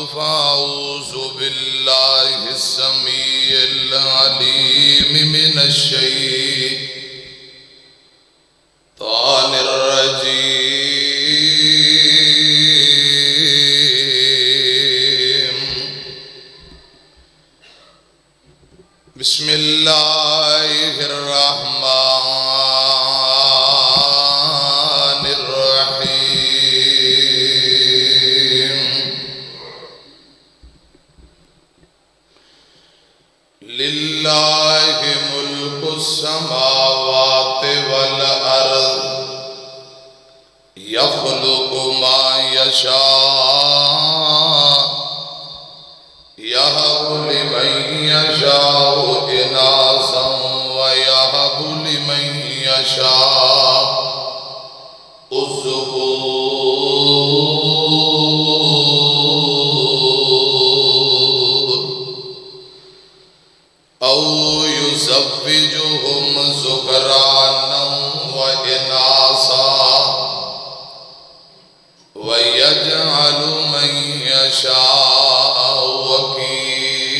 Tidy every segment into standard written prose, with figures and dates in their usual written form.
فأعوذ بالله السميع العليم من الشيطان الرجيم. بسم الله الرحمن الرحيم. لله ملك السماوات والأرض يخلق ما يشاء يهب لمن يشاء إناثا ويهب لمن يشاء الذكور أو يزوجهم ذكرانا وإناثا ويجعل من يشاء وكيما.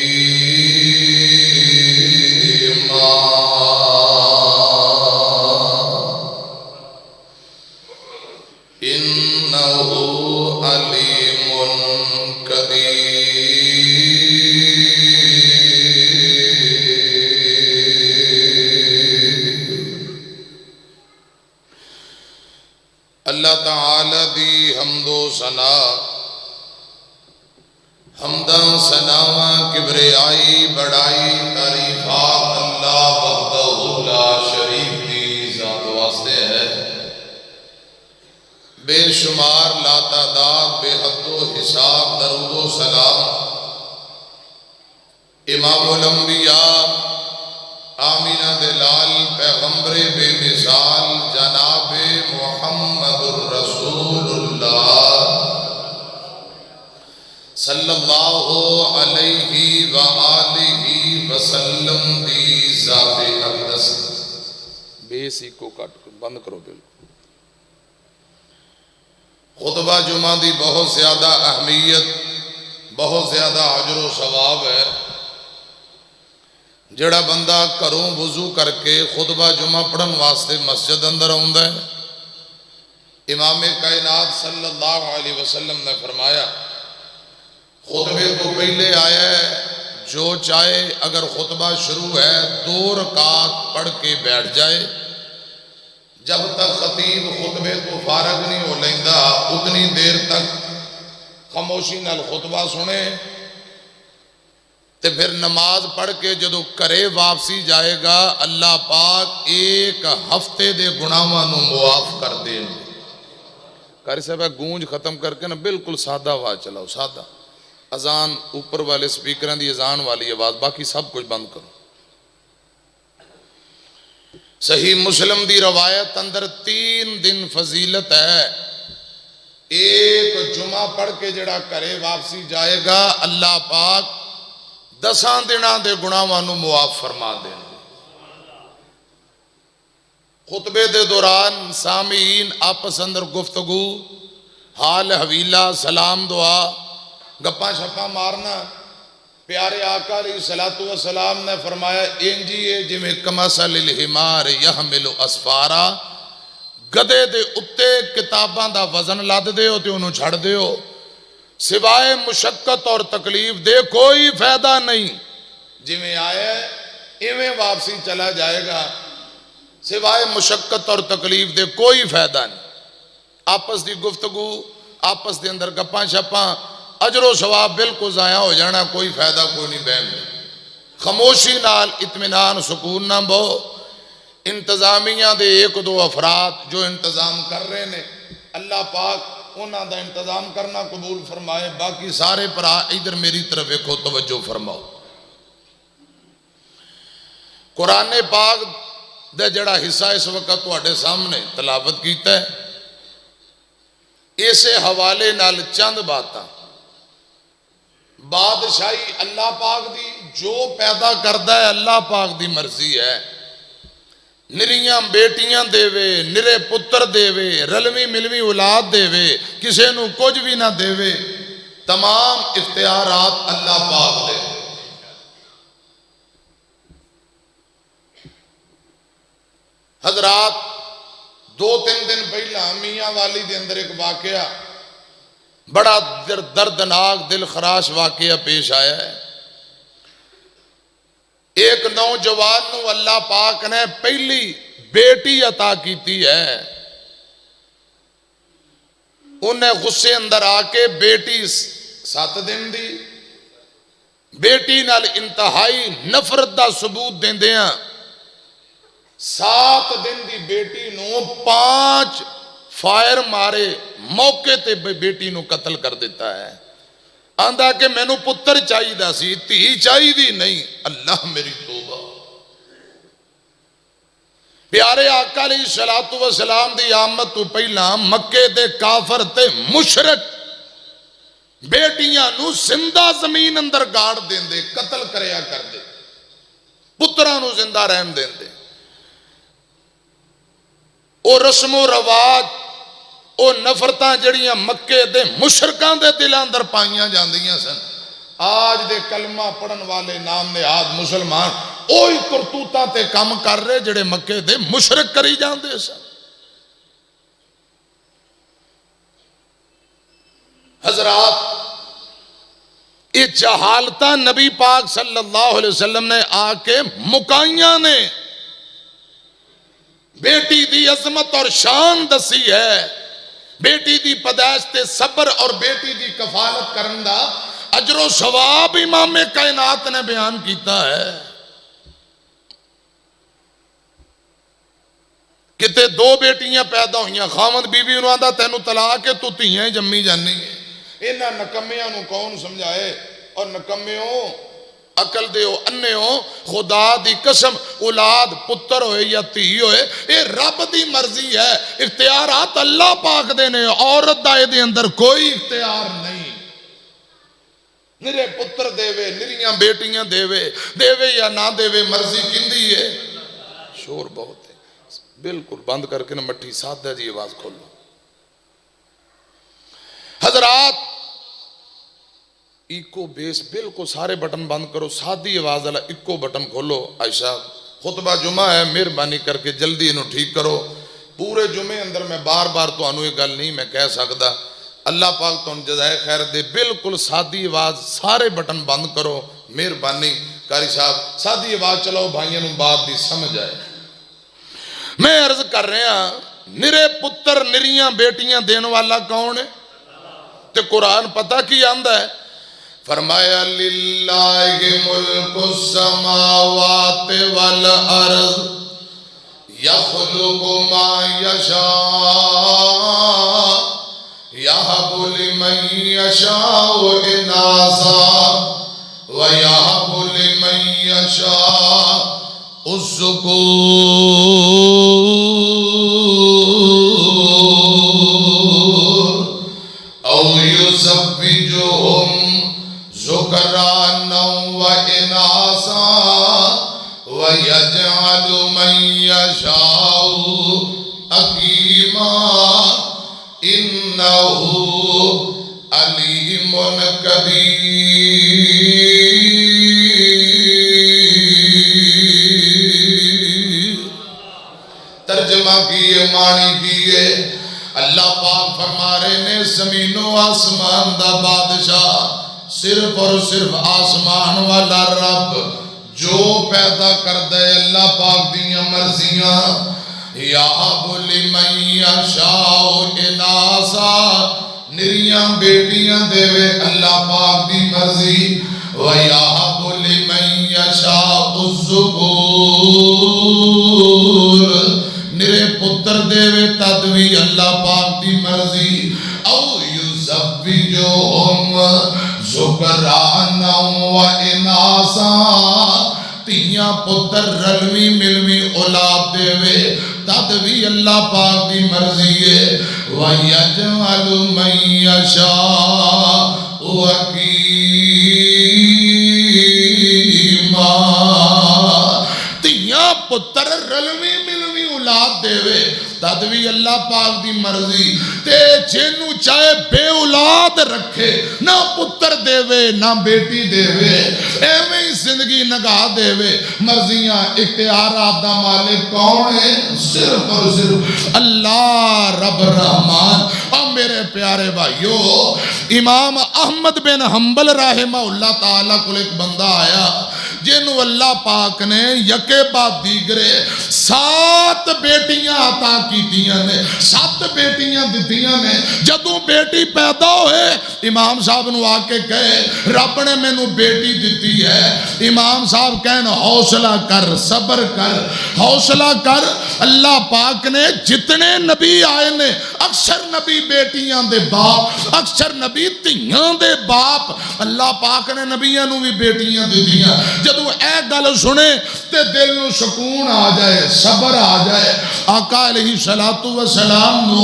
إنه عليم قدير. اللہ تعالی دی حمد و ثنا، حمداں ثناواں کبریائی بڑائی تعریفات اللہ وحدہ لا شریک دی ذات واسطے ہے. بے شمار لا تعداد بے حد و حساب درود و سلام امام الانبیاء آمینہ دلال پیغمبر بے مثال جناب محمد الرسول اللہ صلی اللہ علیہ وآلہ وسلم دی ذات اقدس. بیسی کو کٹ بند کرو بالکل. خطبہ جمعہ دی بہت زیادہ اہمیت، بہت زیادہ اجر و ثواب ہے. جڑا بندہ گھروں وضو کر کے خطبہ جمعہ پڑھن واسطے مسجد اندر آوندا ہے، امام کائنات صلی اللہ علیہ وسلم نے فرمایا خطبے کو پہلے آیا ہے جو چاہے اگر خطبہ شروع ہے 2 رکعت پڑھ کے بیٹھ جائے، جب تک خطیب خطبے کو فارغ نہیں ہو لیندا اتنی دیر تک خاموشی نال خطبہ سنے، تے پھر نماز پڑھ کے جدو کرے واپسی جائے گا اللہ پاک 1 ہفتے دے گناہاں نو معاف کر دیں. قاری صاحب گونج ختم کر کے نا بالکل سادہ آواز چلاؤ، سادہ اذان اوپر والے سپیکران دی اذان والی آواز، باقی سب کچھ بند کرو. صحیح مسلم دی روایت اندر 3 دن فضیلت ہے. 1 جمعہ پڑھ کے جڑا کرے واپسی جائے گا اللہ پاک 10 دنوں دے گناہاں نو معاف فرما دیں. خطبے دے دوران سامعین آپس اندر گفتگو، حال حویلہ، سلام دعا، گپاں شپاں مارنا. پیارے آقا علیہ السلام نے فرمایا انجی ہے جمیں کمثل الحمار یحمل اسفارا، گدے دے اتے کتاباں دا وزن لاد دیو تے انہوں چھڑ دیو، سوائے مشقت اور تکلیف دے کوئی فائدہ نہیں. جمیں آیا ہے ایویں واپسی چلا جائے گا، سوائے مشقت اور تکلیف دے کوئی فائدہ نہیں. آپس دی گفتگو، آپس دے اندر گپاں شپاں، اجر و ثواب بالکل ضائع ہو جانا، کوئی فائدہ کوئی نہیں. بہن خاموشی نال اطمینان سکون نہ بو. انتظامیہ دے 1-2 افراد جو انتظام کر رہے ہیں اللہ پاک انہاں دا انتظام کرنا قبول فرمائے. باقی سارے پرا ادھر میری طرف ایکھو توجہ فرماؤ. قرآن پاک دے جڑا حصہ اس وقت تواڈے سامنے تلاوت کیتا ہے، اسے حوالے نال چند باتاں. بادشاہی اللہ پاک دی جو پیدا کردا ہے اللہ پاک دی مرضی ہے. نریاں بیٹیاں دے وے، نرے پتر دے وے، رلوی ملوی اولاد دے وے، کسے نو کچھ بھی نہ دے وے. تمام اختیارات اللہ پاک دے۔ حضرات 2-3 دن پہلا میاں والی دے اندر ایک واقعہ بڑا دردناک دل خراش واقعہ پیش آیا ہے۔ ایک نوجوان نو اللہ پاک نے پہلی بیٹی عطا کیتی ہے، انہیں غصے اندر آ کے بیٹی 7 دن دی بیٹی نال انتہائی نفرت دا ثبوت دیندیاں 7 دن دی بیٹی نو 5 فائر مارے موقع تے بیٹی نو قتل کر دیتا ہے۔ آندھا کہ میں نو پتر چاہی دا سی، تھی چاہی دی نہیں۔ اللہ میری توبہ۔ پیارے آقا علیہ السلام دی آمد تو پہلا مکے دے کافر تے مشرک بیٹیاں نو زندہ زمین اندر گاڑ دیں دے، قتل کریا کر دے، پتران نو زندہ رہن دیں دے۔ او رسم و رواج، او نفرتاں جڑیاں مکے دے مشرکاں دے دلاں اندر پائیاں جاندیاں سن، آج دے کلمہ پڑھن والے نام نہاد مسلمان اوہی کرتوتاں تے کام کر رہے جڑے مکے دے مشرک کری جاندے سن۔ حضرات یہ جہالتاں نبی پاک صلی اللہ علیہ وسلم نے آ کے مکائیاں نے، بیٹی دی عظمت اور شان دسی ہے، بیٹی دی پیدائش تے صبر اور بیٹی دی کفالت کرن دا اجر و ثواب امام کائنات نے بیان کیتا ہے۔ کتے 2 بیٹیاں پیدا ہوئیاں، خامد بیوی انہوں آدھا تینو طلاق ہے تو تیہیں جمی جانی ہے۔ انہاں نکمیاں نو کون سمجھائے؟ اور نکمیوں عقل دے ہو، انے ہو، خدا دی قسم اولاد پتر ہوئے یا تھی ہوئے، اے رب دی مرضی ہے، اختیارات اللہ پاک دینے، عورت دائے دے اندر کوئی اختیار نہیں۔ نرے پتر دیوے، نریاں بیٹیاں دیوے، دیوے یا نہ دیوے، مرضی کندی ہے۔ شور بہت ہے، بالکل بند کر کے نہ مٹھی ساتھ دے جی آواز کھولو۔ حضرات ایکو بیس بالکل سارے بٹن بند کرو، سادھی آواز والا ایکو بٹن کھولو۔ عائشہ خطبہ جمعہ ہے، مہربانی کر کے جلدی انہوں ٹھیک کرو۔ پورے جمعے اندر میں بار بار تو انہوں یہ گل نہیں میں کہہ سکتا، اللہ پاک تو ان جزائے خیر دے۔ بالکل سادھی آواز، سارے بٹن بند کرو مہربانی۔ قاری صاحب سادھی آواز چلاؤ، بھائیوں نے بات دی سمجھ آئے۔ میں عرض کر رہے ہیں نرے پتر نریاں بیٹیاں دین والا کون ہے؟ تے قرآن پتہ کی آندہ ہے؟ فرمایا للہ ملک السماوات والارض یخلق ما یشاء یہب لمن یشاء اناثا ویہب لمن یشاء الذکور او یزوجہم ذکرانا واناثا ویجعل من یشاء عقیما انہ علیم قدیر۔ ترجمہ کیے، معنی کیے، اللہ پاک فرما رہے نے زمین و آسمان دا بادشاہ صرف اور صرف آسمان والا رب جو پیدا کر دے اللہ پاک دیاں مرضیاں۔ یَہَبُ لِمَن یَشَاءُ اناثا، نریاں بیٹیاں دے اللہ پاک دی مرضی۔ وَیَہَبُ لِمَن یَشَاءُ الذکور، نرے پتر دے تدوی اللہ پاک دی مرضی۔ او یزوجہم ذکرانا واناثا، تیاں پتر رلوی ملوی اولاد دے تدوی اللہ پاک دی مرضی ہے۔ وَیَجْعَلُ مَن یَشَاءُ عَقِیمًا، تیاں پتر رلوی ملوی اولاد دے تد بھی اللہ پاک دی مرضی تے جنوں چاہے بے اولاد رکھے نہ پتر دے وے نہ بیٹی دے وے ایویں ہی زندگی نگا دے وے مرضیاں اختیارات دا مالک کون ہے صرف اور صرف اللہ رب الرحمن اور میرے پیارے بھائیو امام احمد بن حنبل رحمہ اللہ تعالیٰ کو ایک بندہ آیا جنہوں اللہ پاک نے یکے بعد دیگرے 7 بیٹیاں عطا کیتیاں نے 7 بیٹیاں دتیاں نے جدوں بیٹی پیدا ہوئے امام صاحب نو آکے کہے رب نے میں نو بیٹی دتی ہے امام صاحب کہن حوصلہ کر صبر کر حوصلہ کر اللہ پاک نے جتنے نبی آئے نے اکثر نبی بیٹیاں دے باپ اکثر نبی تیاں دے باپ اللہ پاک نے نبیاں نو بھی بیٹیاں دتیاں جدو اے گل سنے تے دل نو سکون آ جائے صبر آ جائے آقا علیہ السلام نو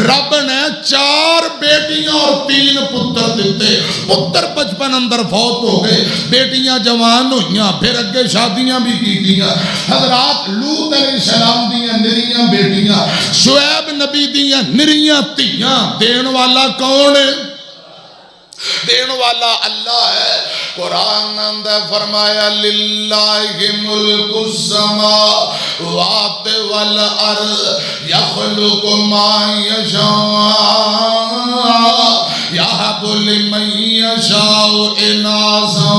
رب نے 4 بیٹیاں اور 3 پتر دیتے پتر 55 اندر فوت ہو گئے بیٹیاں جوان ہوئیاں پھر اگے شادیاں بھی کی دیا حضرات لوط علیہ السلام دیاں نریاں بیٹیاں شعیب نبی دیاں نریاں تیاں دین والا کون ہے دین والا اللہ ہے قرآن اندر فرمایا للہ ملک السماوات والارض یخلق ما یشاء یہب لمن یشاء اناثا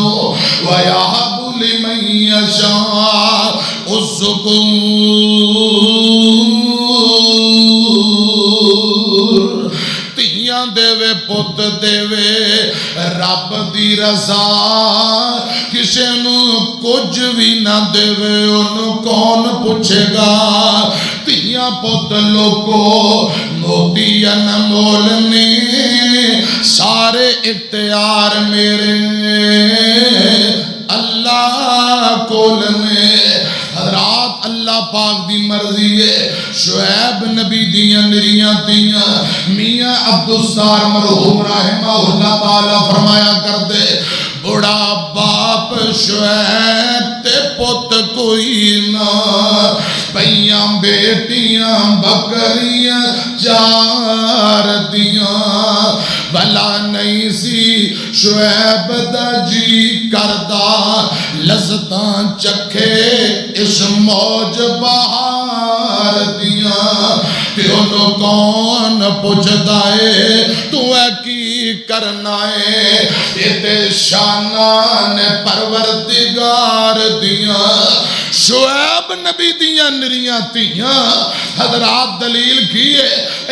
ویہب لمن یشاء الذکور دے وے پت دے وے رب دی رضا کسے نو کچھ بھی نہ دے وے انہوں کون پوچھے گا تیاں پت لوگو موتی انمولنی سارے اختیار میرے اللہ کولنے حضرات اللہ پاک دی مرضی ہے شعیب نبی دیاں نریاں دیاں میاں عبدالستار مرحوم رحمہ اللہ تعالیٰ فرمایا کر دے بڑا باپ شعیب تے پت کوئی نہ پیاں بیٹیاں بکریاں 4 دیاں بلا نہیں سی شعیب دا جی کردہ لذتاں چکھے اس موج بہار دیاں کہ انہوں کون پوچھتا ہے تو ہے کی کرنا ہے تے شانان پروردگار دیاں شعیب نبی دیاں نریاں تیاں حضرات دلیل کیے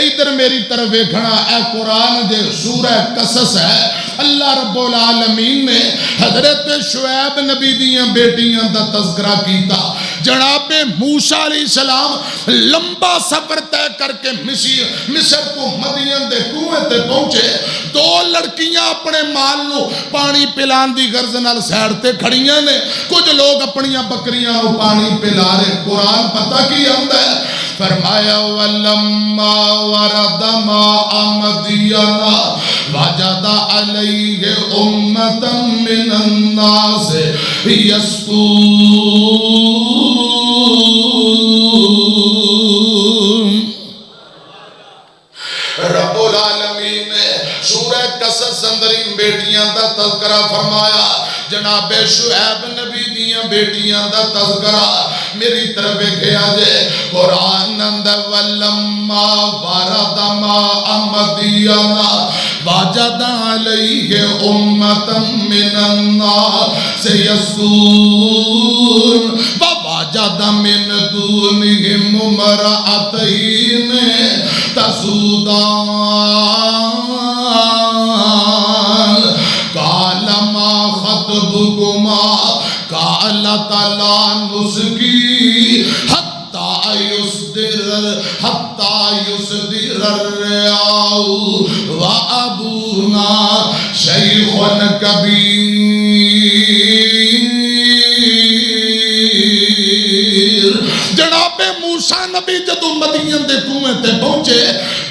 ادھر میری طرف دیکھنا اے قرآن دے سورہ قصص ہے اللہ رب العالمین نے حضرت شعیب نبی دیاں بیٹیاں دا تذکرہ کیتا جناب موسیٰ علیہ السلام لمبا سفر طے کر کے مصر کو مدین دے کنویں تے پہنچے 2 لڑکیاں اپنے مال نو پانی پلان دی غرض نال سیڑ تے کھڑیاں نے کچھ لوگ اپنیاں بکریاں نو پانی پلا رہے قرآن پتہ کی آمد ہے فرمایا وَلَمَّا وَرَدَ مَاءَ مَدْيَنَ وَجَدَ عَلَيْهِ أُمَّةً مِّنَ النَّاسِ يَسْقُونَ رب العالمین نے سورہ قصص اندرین بیٹیاں دا تذکرہ فرمایا جناب شعیب نبی دیاں بیٹیاں دا تذکرہ میری طرف کیا جے قرآن اندر وَلَمَّا وَرَدَ مَاءَ مَدْيَنَ وَجَدَ عَلَيْهِ أُمَّةً مِّنَ النَّاسِ يَسْقُونَ وَوَجَدَ مِن دُونِهِمْ امْرَأَتَيْنِ تَذُودَانِ قَالَ مَا خَطْبُكُمَا قَالَتَا لَا نُسْقِي حَتَّى يُصْدِرَ الرِّعَاءُ وَأَبُونَا شَيْخٌ كَبِيرٌ جناب موسیٰ نبی جدو مدین دے کنویں تے پہنچے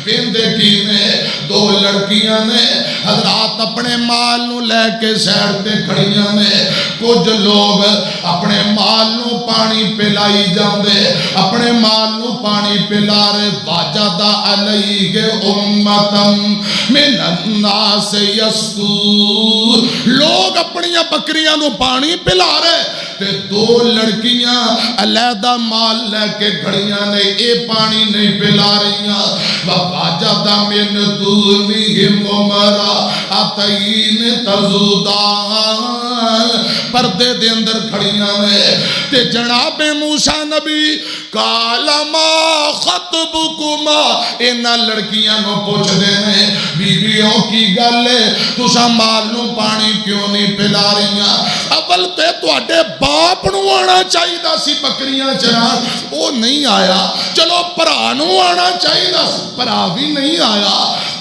ویندے کی نے دو لڑکیاں نے حضرات اپنے مال نو لے کے سیڑ تے کھڑیاں نے کچھ لوگ اپنے مال نو پانی پلائی جاندے اپنے مال نو پانی پلا رہے واجد علیہ امتم من الناس یسقو لوگ اپنی بکریاں نو پانی پلا رہے تے دو لڑکیاں علیحدہ مال لے کے کھڑیاں نے اے پانی نہیں پلا رہیاں وواجد من دونہم امرأتین تذودان پردے دے اندر کھڑیاں نے تے جناب موسیٰ نبی قال ما خطبکما انہاں لڑکیاں نو پوچھ دینے بیویوں کی گلے تساں مال نو پانی کیوں نہیں پلا رہیاں اول تے تواڈے باپ نو آنا چاہیے دا سی بکریاں چران وہ نہیں آیا چلو پرا نو آنا چاہیے دا سی پرا بھی نہیں آیا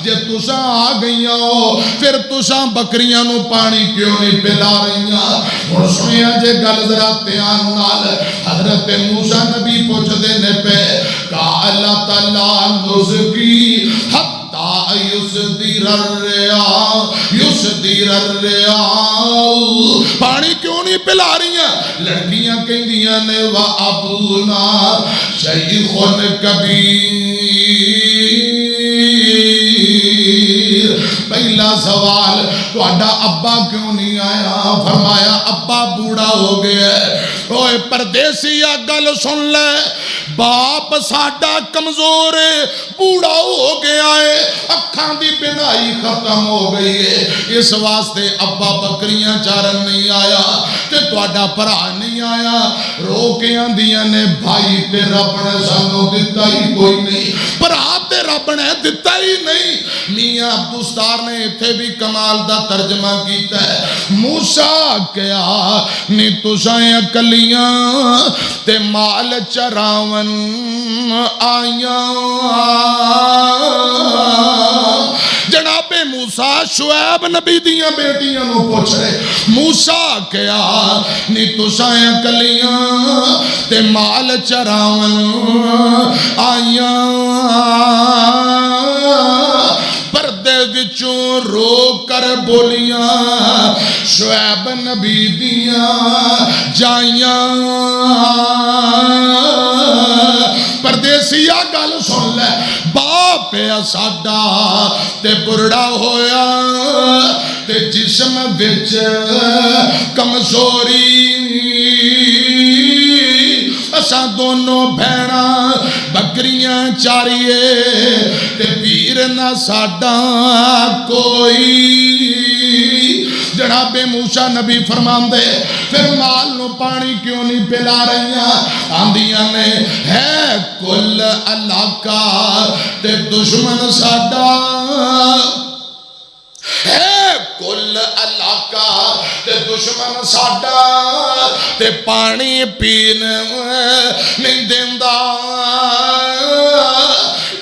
جے تساں آ گئیاں ہو پھر تساں بکریاں نو پانی کیوں نہیں پلا رہیاں اور سنیا جے گل ذرا دھیان نال حضرت موسیٰ نبی پوچھ دینے پہ کہا اللہ تعالیٰ نزکی حتی یسدیر الرعاء پانی کیوں نہیں پلا رہی ہیں لڑکیاں کہیں دیا نے وَأَبُونَا شَيْخٌ کبیر پہلا سوال تو اڈا ابا کیوں نہیں آیا فرمایا ابا بوڑھا ہو گیا اوہ پردیسی گل سن لے باپ ساڈا کمزور ہے بوڑھا ہو گیا ہے اکھاں دی بینائی ختم ہو گئی ہے اس واسطے ابا بکریاں چارن نہیں آیا تے تواڈا بھرا نہیں آیا رو کے آندیاں نے بھائی تے رب نے سانوں دتا ہی کوئی نہیں بھرا تے رب نے دتا ہی نہیں میاں عبدالستار نے اتھے بھی کمال دا ترجمہ کیتا ہے موسیٰ کیا نی تسائیں اکلیاں تے مال چراون آیاں جناب موسیٰ شعیب نبی دیاں بیٹیاں نو پوچھ رہے موسیٰ کیا نی تسائیں اکلیاں تے مال چراون آیاں پردے وچوں رو کر بولیاں شعیب نبی دیاں جائیاں پردیسیہ گل سن لے باپ ساڈا تے بڑھا ہویا تے جسم وچ کمزوری اساں دونوں بھیڑا بکریاں چاریے تے پیر نہ ساڈا کوئی جناب موسیٰ نبی فرمان دے پھر مال نو پانی کیوں نہیں پلا رہیاں آندیاں نے ہے کل علاقہ تے دشمن ساڈا ہے کل علاقہ تے دشمن ساڈا تے پانی پین نہیں دیندہ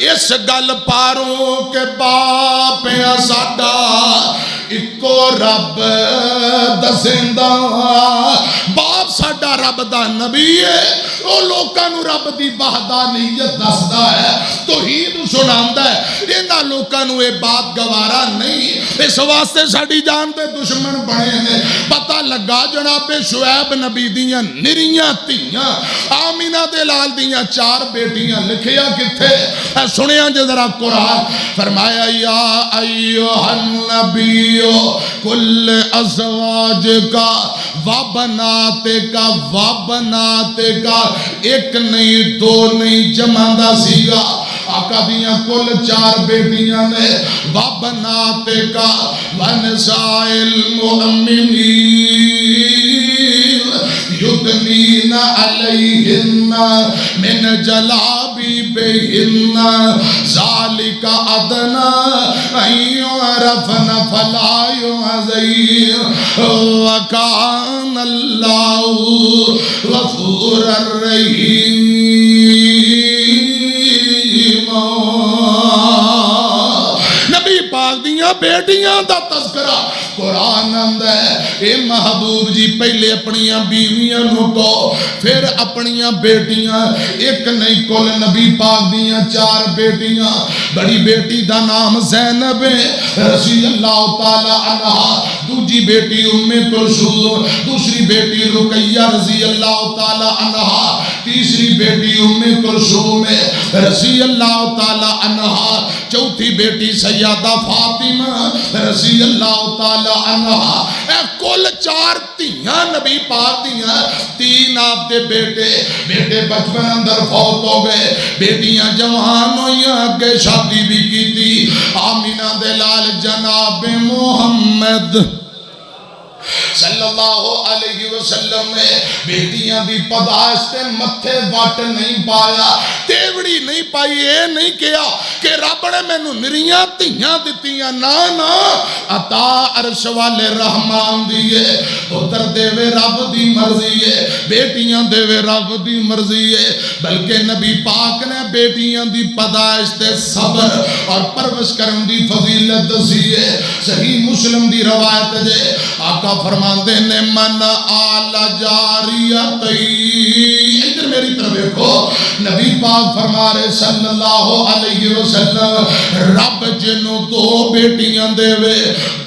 اس گل پاروں کے باپ ساڈا اکو رب دسندہ باپ ساڈا رب دا نبی ہے وہ لوکاں نو رب دی وحدانیت دسدا ہے توحید سناندا ہے انہاں لوکاں نو اے بات گوارا نہیں اس واسطے ساڈی جان دے دشمن بنے نے پتہ لگا جناب شعیب نبی دیاں نریاں تیاں آمینہ دے لال دیاں 4 بیٹیاں لکھیا کتھے سنیا جے ذرا قرآن فرمایا یا ایوہ النبی کل ازواج کا وابنات کا ایک نہیں 2 نہیں جمعہ سیگا آقا دیاں کل 4 بیٹیاں نے وابنات کا ونساء المؤمنین یدنین علیہن من جلابیبہن ذالک ادنا ایعرفن فلا یعذیر وکان اللہ غفور الرحیم نبی پاک دیاں بیٹیاں دا تذکرہ قرآن آندا ہے اے محبوب جی پہلے اپنیاں بیویاں نو تو پھر اپنیاں بیٹیاں ایک نہیں کل نبی پاک دیاں 4 بیٹیاں بڑی بیٹی دا نام زینب رضی اللہ تعالی عنہ دوجی بیٹی ام کلثوم دوسری بیٹی رقیہ رضی اللہ تعالی عنہ تیسری بیٹی ام کلثوم رضی اللہ تعالی عنہ چوتھی بیٹی سیدہ فاطمہ رضی اللہ تعالی عنہ اے کل 4 تیاں نبی پاک دیاں 3 آپ دے بیٹے بچپن اندر فوت ہو گئے بیٹیاں جوان ہوئیاں اگے شادی بھی کی تھی آمینہ دے لال جناب محمد صلی اللہ علیہ وسلم نے بیٹیاں دی پداشت متھے وٹ نہیں پایا تیوڑی نہیں پائی اے نہیں کیا کہ رب نے میں نو نریاں تیاں دیتیاں نا عطا عرش والے رحمان دیئے پتر دے وے رب دی مرضی ہے بیٹیاں دے وے رب دی مرضی ہے بلکہ نبی پاک نے بیٹیاں دی پداشت صبر اور پرورش کرن دی فضیلت دسی ہے صحیح مسلم دی روایت جے آقا فرماندے نے من آل جاریتی ادھر میری طرف دیکھو نبی پاک فرما رہے صلی اللہ علیہ وسلم رب جنوں 2 بیٹیاں دے وے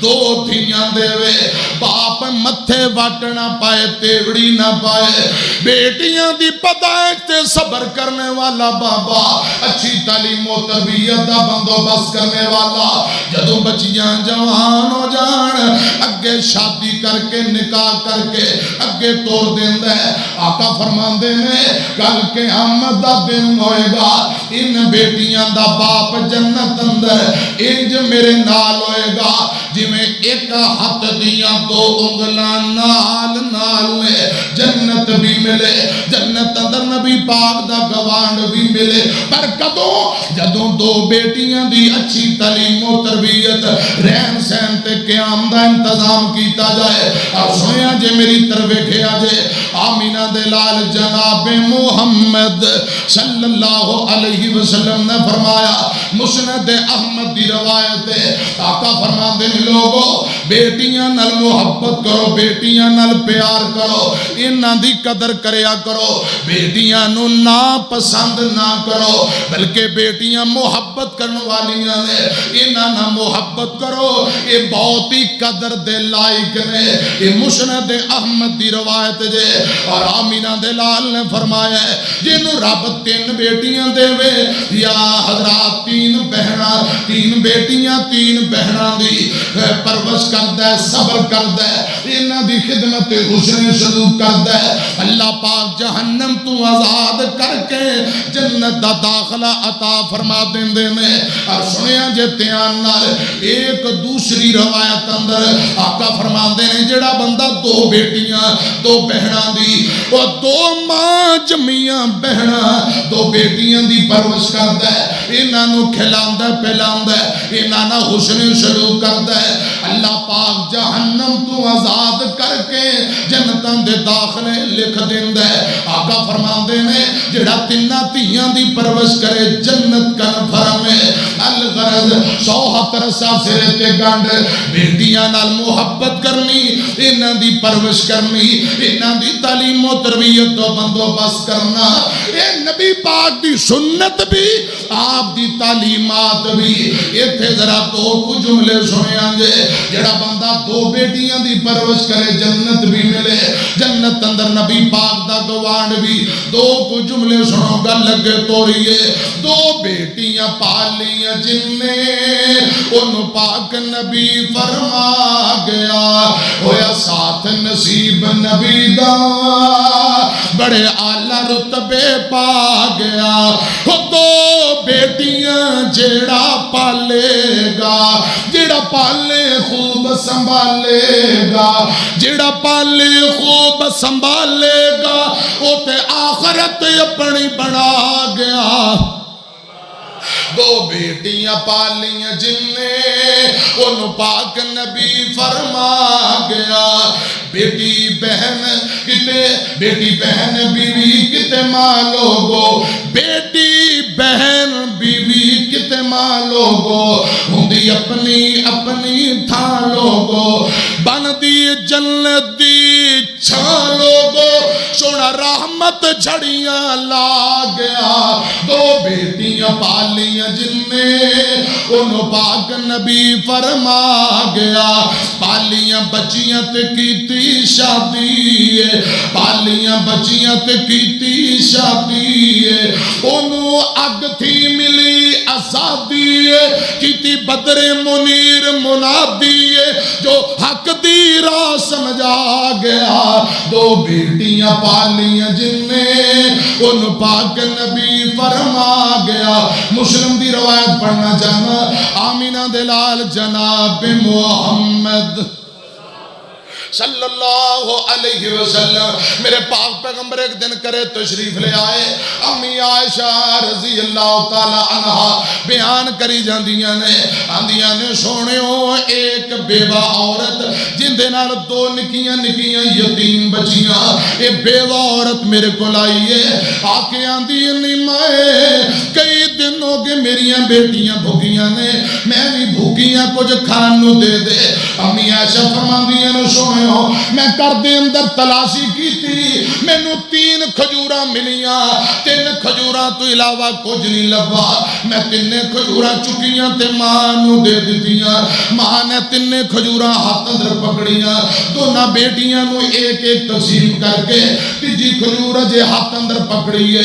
2 دھیاں دے وے باپ متھے وٹ نہ پائے تیوڑی نہ پائے بیٹیاں دی پدائش تے صبر کرنے والا بابا اچھی تعلیم و تربیت دا بندوبست کرنے والا جدوں بچیاں جوان ہو جان اگے شادی کر کے نکاح کر کے اگے توڑ دیندہ ہے آقا فرماندے نے کل قیامت دا دن ہوئے گا ان بیٹیاں دا باپ جنت اندر انج میرے نال ہوئے گا جی میں ایک ہاتھ دیاں 2 انگلاں نال لے جنت بھی ملے جنت اندر نبی پاک دا گوانڈ بھی ملے پر جدوں 2 بیٹیاں دی اچھی تعلیم و تربیت رہن سہن تے قیام دا انتظام کیتا جائے اور سویا جے میری طرف کھیا جے آمینہ دے لال جناب محمد صلی اللہ علیہ وسلم نے فرمایا مسند احمد دی روایت ہے آقا فرماندے نے لوگو بیٹیاں نال محبت کرو بیٹیاں نال پیار کرو انہاں دی قدر کریا کرو بیٹیاں نو نا پسند نہ کرو بلکہ بیٹیاں محبت کرنے والیاں نے انہاں نہ محبت کرو یہ بہت ہی قدر دے لائق نے یہ مسند احمد دی روایت جے اور آمینہ دے لال نے فرمایا ہے جنہوں رب 3 بیٹیاں دے وے یا حضرات 3 بہنہ 3 بیٹیاں 3 بہنہ دی پرورش کردہ ہے صبر کردہ ہے انہاں دی خدمت حسن سلوک کردہ ہے اللہ پاک جہنم تو آزاد کر کے جنت دا داخلہ عطا فرما دیندے میں اور سنیا جے تیان نال ایک دوسری روایت اندر آقا فرما دینے جڑا بندہ 2 بیٹیاں 2 بہناں دی اور 2 ماں جمیاں بہناں 2 بیٹیاں دی پرورش کردہ ہے انہاں نو کھلاندہ پہلاندہ ہے انہاں نو حسن سلوک کردہ ہے اللہ پاک جہنم تو آزاد کر کے جنتاں دے داخلے لکھ دیندہ ہے آقا فرما دینے جڑا 3 تیاں دی پرورش کرے جنت کنفرم ہے الغرض 170 سال سے رہتے گانڈ بیٹیاں نال محبت کرنی انہاں دی پرورش کرنی انہاں دی تعلیم و تربیت و بندوبست کرنا اے نبی پاک دی سنت بھی آپ دی تعلیمات بھی ایتھے ذرا 2 کو جملے سنے آنجے جڑا بندہ 2 بیٹیاں دی پرورش کرے جنت بھی ملے جنت اندر نبی پاک دا گوانڈ بھی 2 کو جملے سنو گا لگے توڑیے 2 بیٹیاں پالیاں جن نے ان پاک نبی فرما گیا ہویا ساتھ نصیب نبی دا بڑے اعلیٰ رتبے پا گیا 2 بیٹیاں جیڑا پالے گا جیڑا پالے خوب سنبھالے گا جیڑا پالے خوب سنبھالے گا وہ تے آخرت اپنی بنا گیا 2 بیٹیاں پالیاں جن نے ان پاک نبی فرما گیا بیٹی بہن بیوی کتے ماں لوگو بیٹی بہن بیوی کتے ماں لوگو ہوندی اپنی اپنی تھان لوگو بن دی جنت دی چھان لوگو سونا رحمت جھڑیاں لا گیا دو بیٹیاں پالیاں جن نے انہوں پاک نبی فرما گیا پالیاں بچیاں تے کیتی شادی پالیاں بچیاں تے کیتی شادی انہوں اگ تھی ملی آزادی کیتی بدر منیر منادی جو حق دی راہ سمجھا گیا دو بیٹیاں پالیاں جن نے ان پاک نبی فرما گیا مسلم دی روایت پڑھنا چاہنا آمینہ دلال جناب محمد صلی اللہ علیہ وسلم میرے پاک پیغمبر ایک دن کرے تشریف لے آئے امی عائشہ رضی اللہ تعالی عنہ بیان کری جاندیاں نے سونےوں ایک بیوہ عورت جن دے نال دو نکیاں یتیم بچیاں اے بیوہ عورت میرے کو لائیے آکے آندی مائے کئی دنوں کے میریاں بیٹیاں بھوکیاں نے میں بھی بھوکیاں کچھ کھانو دے دے امی عائشہ فرماندیاں نے سونے میں کر دے اندر تلاشی کی تھی میں نو 3 کھجوراں ملیاں 3 کھجوراں تو علاوہ کچھ نہیں لبا میں 3 کھجوراں چکیاں تے ماں نو دے دیتیاں ماں نے 3 کھجوراں ہاتھ اندر پکڑیاں دونوں بیٹیاں نو ایک تقسیم کر کے تیجی کھجور جے ہاتھ اندر پکڑیے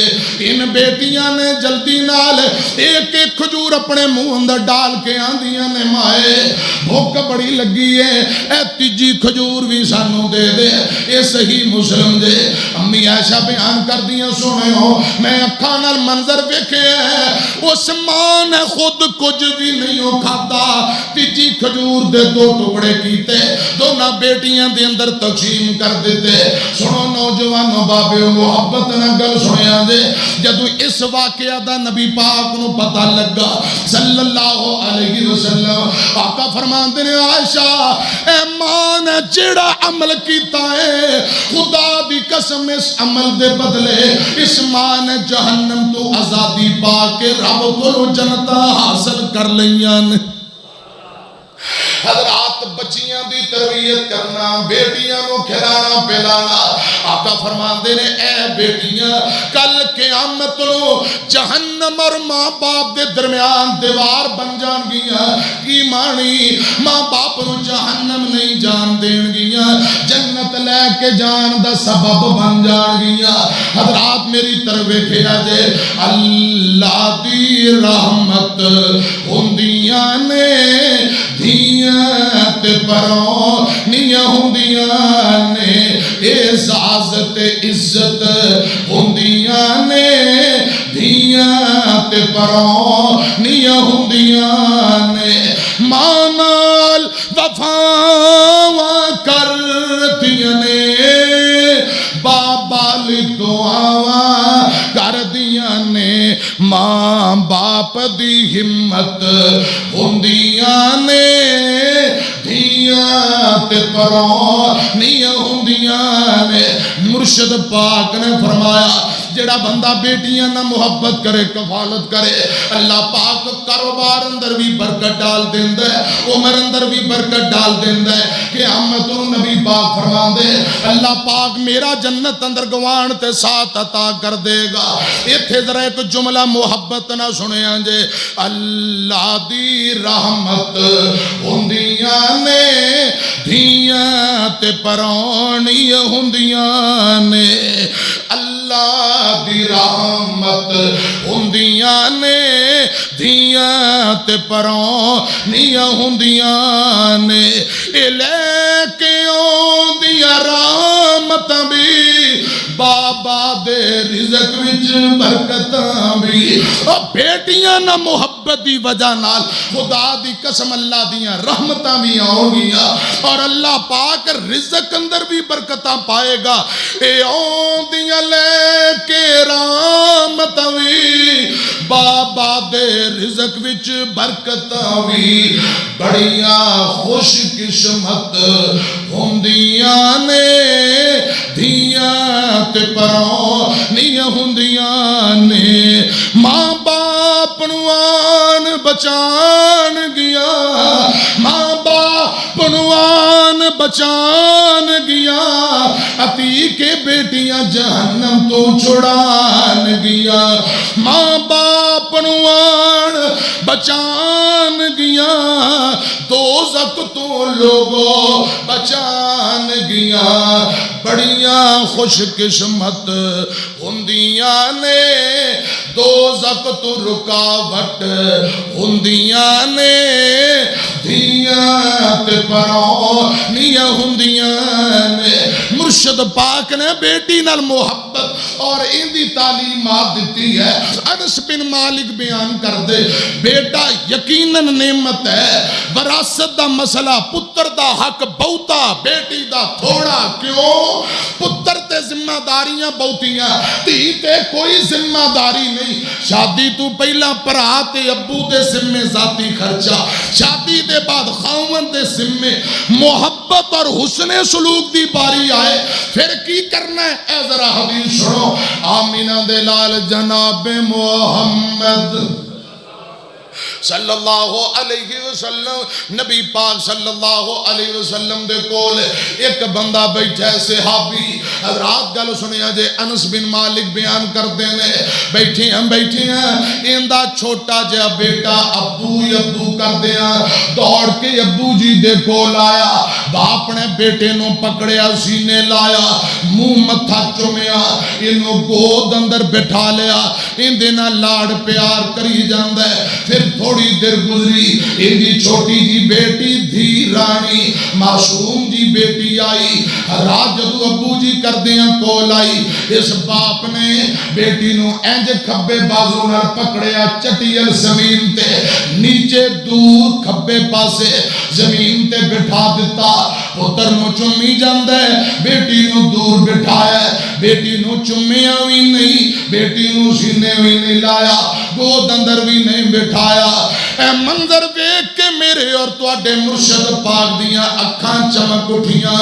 ان بیٹیاں نے جلدی نال ایک کھجور اپنے منہ اندر ڈال کے آندیاں نے مائے بھوک بڑی لگی ہے اے تیجی کھجور بھی سانو دے دے یہ صحیح مسلم دے امی عائشہ بیان کر دیا سنے ہو میں اکھانال منظر بیکھے ہیں اس ماں نے خود کچھ بھی نہیں ہو کھاتا تیجی کھجور دے 2 ٹکڑے کیتے دونوں بیٹیاں دے اندر تقسیم کر دیتے سنو نوجوانوں بابے محبت نہ گل سنیا دے جدو اس واقعہ دا نبی پاک نو پتہ لگا صلی اللہ علیہ وسلم آقا فرمان دے عائشہ اے ماں نے جڑا عمل کیتا ہے خدا دی قسم اس عمل دے بدلے اس ماں نے جہنم تو آزادی پا کے رب کو جنتا حاصل کر لیاں حضرات بچیاں دی تربیت کرنا بیٹیاں نو کھلانا پلانا آقا فرمان دے نے اے بیٹیاں کل قیامت نو جہنم اور ماں باپ دے درمیان دیوار بن جان گیا کی مانی ماں باپ نو جہنم نہیں جان دین گیا جنت لے کے جان دا سبب بن جان گیا حضرات میری تربیت کھیا جے اللہ دی رحمت ہوندیاں نے دیاں تے پروں نیاں ہوندیاں نے اعزاز تے عزت ہوندیاں نے دیاں تے پروں نیاں ہوندیاں نے ماں نال وفا کرتیاں نے بابا لی دعاواں کر دیاں نے ماں باپ دی ہمت ہوندیاں نے دیاں تے پروں نیاں ہوندیاں نے مرشد پاک نے فرمایا جڑا بندہ بیٹیاں نہ محبت کرے کفالت کرے اللہ پاک کاروبار اندر بھی برکت ڈال دیندہ ہے عمر اندر بھی برکت ڈال دیندہ ہے کہ احمد نبی پاک فرمان دے اللہ پاک میرا جنت اندر گوان تے ساتھ عطا کر دے گا یہ تھے ذرا ایک جملہ محبت نہ سنے آنجے اللہ دی رحمت ہوندیاں نے دھیاں تے پرونی ہوندیاں نے اللہ دی رحمت ہوندیاں نے دھیاں تے پرونی ہوندیاں نے اے لے کے ہوندیاں رحمت بھی بابا دے رزق وچ برکتاں بھی بیٹیاں نہ محبت دی وجہ نال خدا دی قسم اللہ دیاں رحمتاں بھی آؤں گیا اور اللہ پاک رزق اندر بھی برکتاں پائے گا اے آؤں دیاں لے کے رحمتاں بھی بابا دے رزق وچ برکتاں بھی بڑیاں خوش قسمت ہوندیاں نے دھیاں تے پرونی ہوندیاں نے ماں باپ نو آن بچان گیا ماں باپ نوان بچان گیا عتیق بیٹیاں جہنم تو چھڑان گیا ماں باپ نوان بچان گیا دوزخ تو لوگو بچان گیا بڑیاں خوش قسمت ہندیاں نے دوزخ تو رکاوٹ ہندیاں نے دھیاں تے پرونیاں ہندیاں نے مرشد پاک نے بیٹی نال محبت اور ان دی تعلیمات دیتی ہے انس بن مالک بیان کر دے بیٹا یقیناً نعمت ہے وراثت دا مسئلہ پتر دا حق بہتا بیٹی دا تھوڑا کیوں پتر تے ذمہ داریاں بہتیاں تھی تے کوئی ذمہ داری نہیں شادی تو پہلا پرا تے ابو دے ذمہ ذاتی خرچہ شادی دے بعد خاوند دے ذمہ محبت اور حسن سلوک دی باری آئے پھر کی کرنا ہے اے ذرا حدیث سنو آمینہ دے لال جناب محمد صلی اللہ علیہ وسلم نبی پاک صلی اللہ علیہ وسلم دے کول ایک بندہ بیٹھا ہے صحابی حضرات گل سنیا جے انس بن مالک بیان کرتے ہیں بیٹھے ہیں اندہ چھوٹا جا بیٹا ابو کر دیا دوڑ کے ابو جی دے کول آیا باپ نے بیٹے نو پکڑیا سینے لایا منہ متھا چومیا انہوں گود اندر بٹھا لیا ان دینا لاڑ پیار کری جاندہ ہے پھر تھوڑی دیر گزری ان کی چھوٹی جی بیٹی دھی رانی معصوم جی بیٹی آئی حضرات جدو ابو جی کر دیا کول آئی اس باپ نے بیٹی نو اینج کھبے بازو نہ پکڑیا چٹیل زمین تے نیچے دور کھبے پاسے زمین تے بٹھا دیتا پتر نو چمی جاندے بیٹی نو دور بٹھایا بیٹی نو چمیا بھی نہیں بیٹی نو سینے بھی نہیں لایا گود اندر بھی نہیں بٹھایا اے منظر دیکھ کے میرے اور تواڈے مرشد پاک دیاں اکھاں چمک اٹھیاں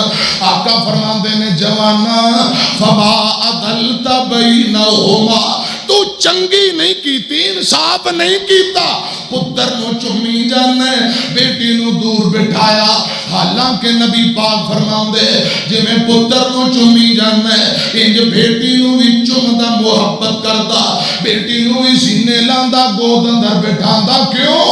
آقا فرماندے نے جوانا فما عدلت بینہما تو چنگی نہیں کیتی انصاف نہیں کیتا پتر نو چمی جانے بیٹی نو دور بٹھایا حالانکہ نبی پاک فرماندے جے میں پتر نو چمی جانے انج بیٹی نو بھی چمدا محبت کردا بیٹی نو بھی سینے لاندا گود اندر بٹھاندا کیوں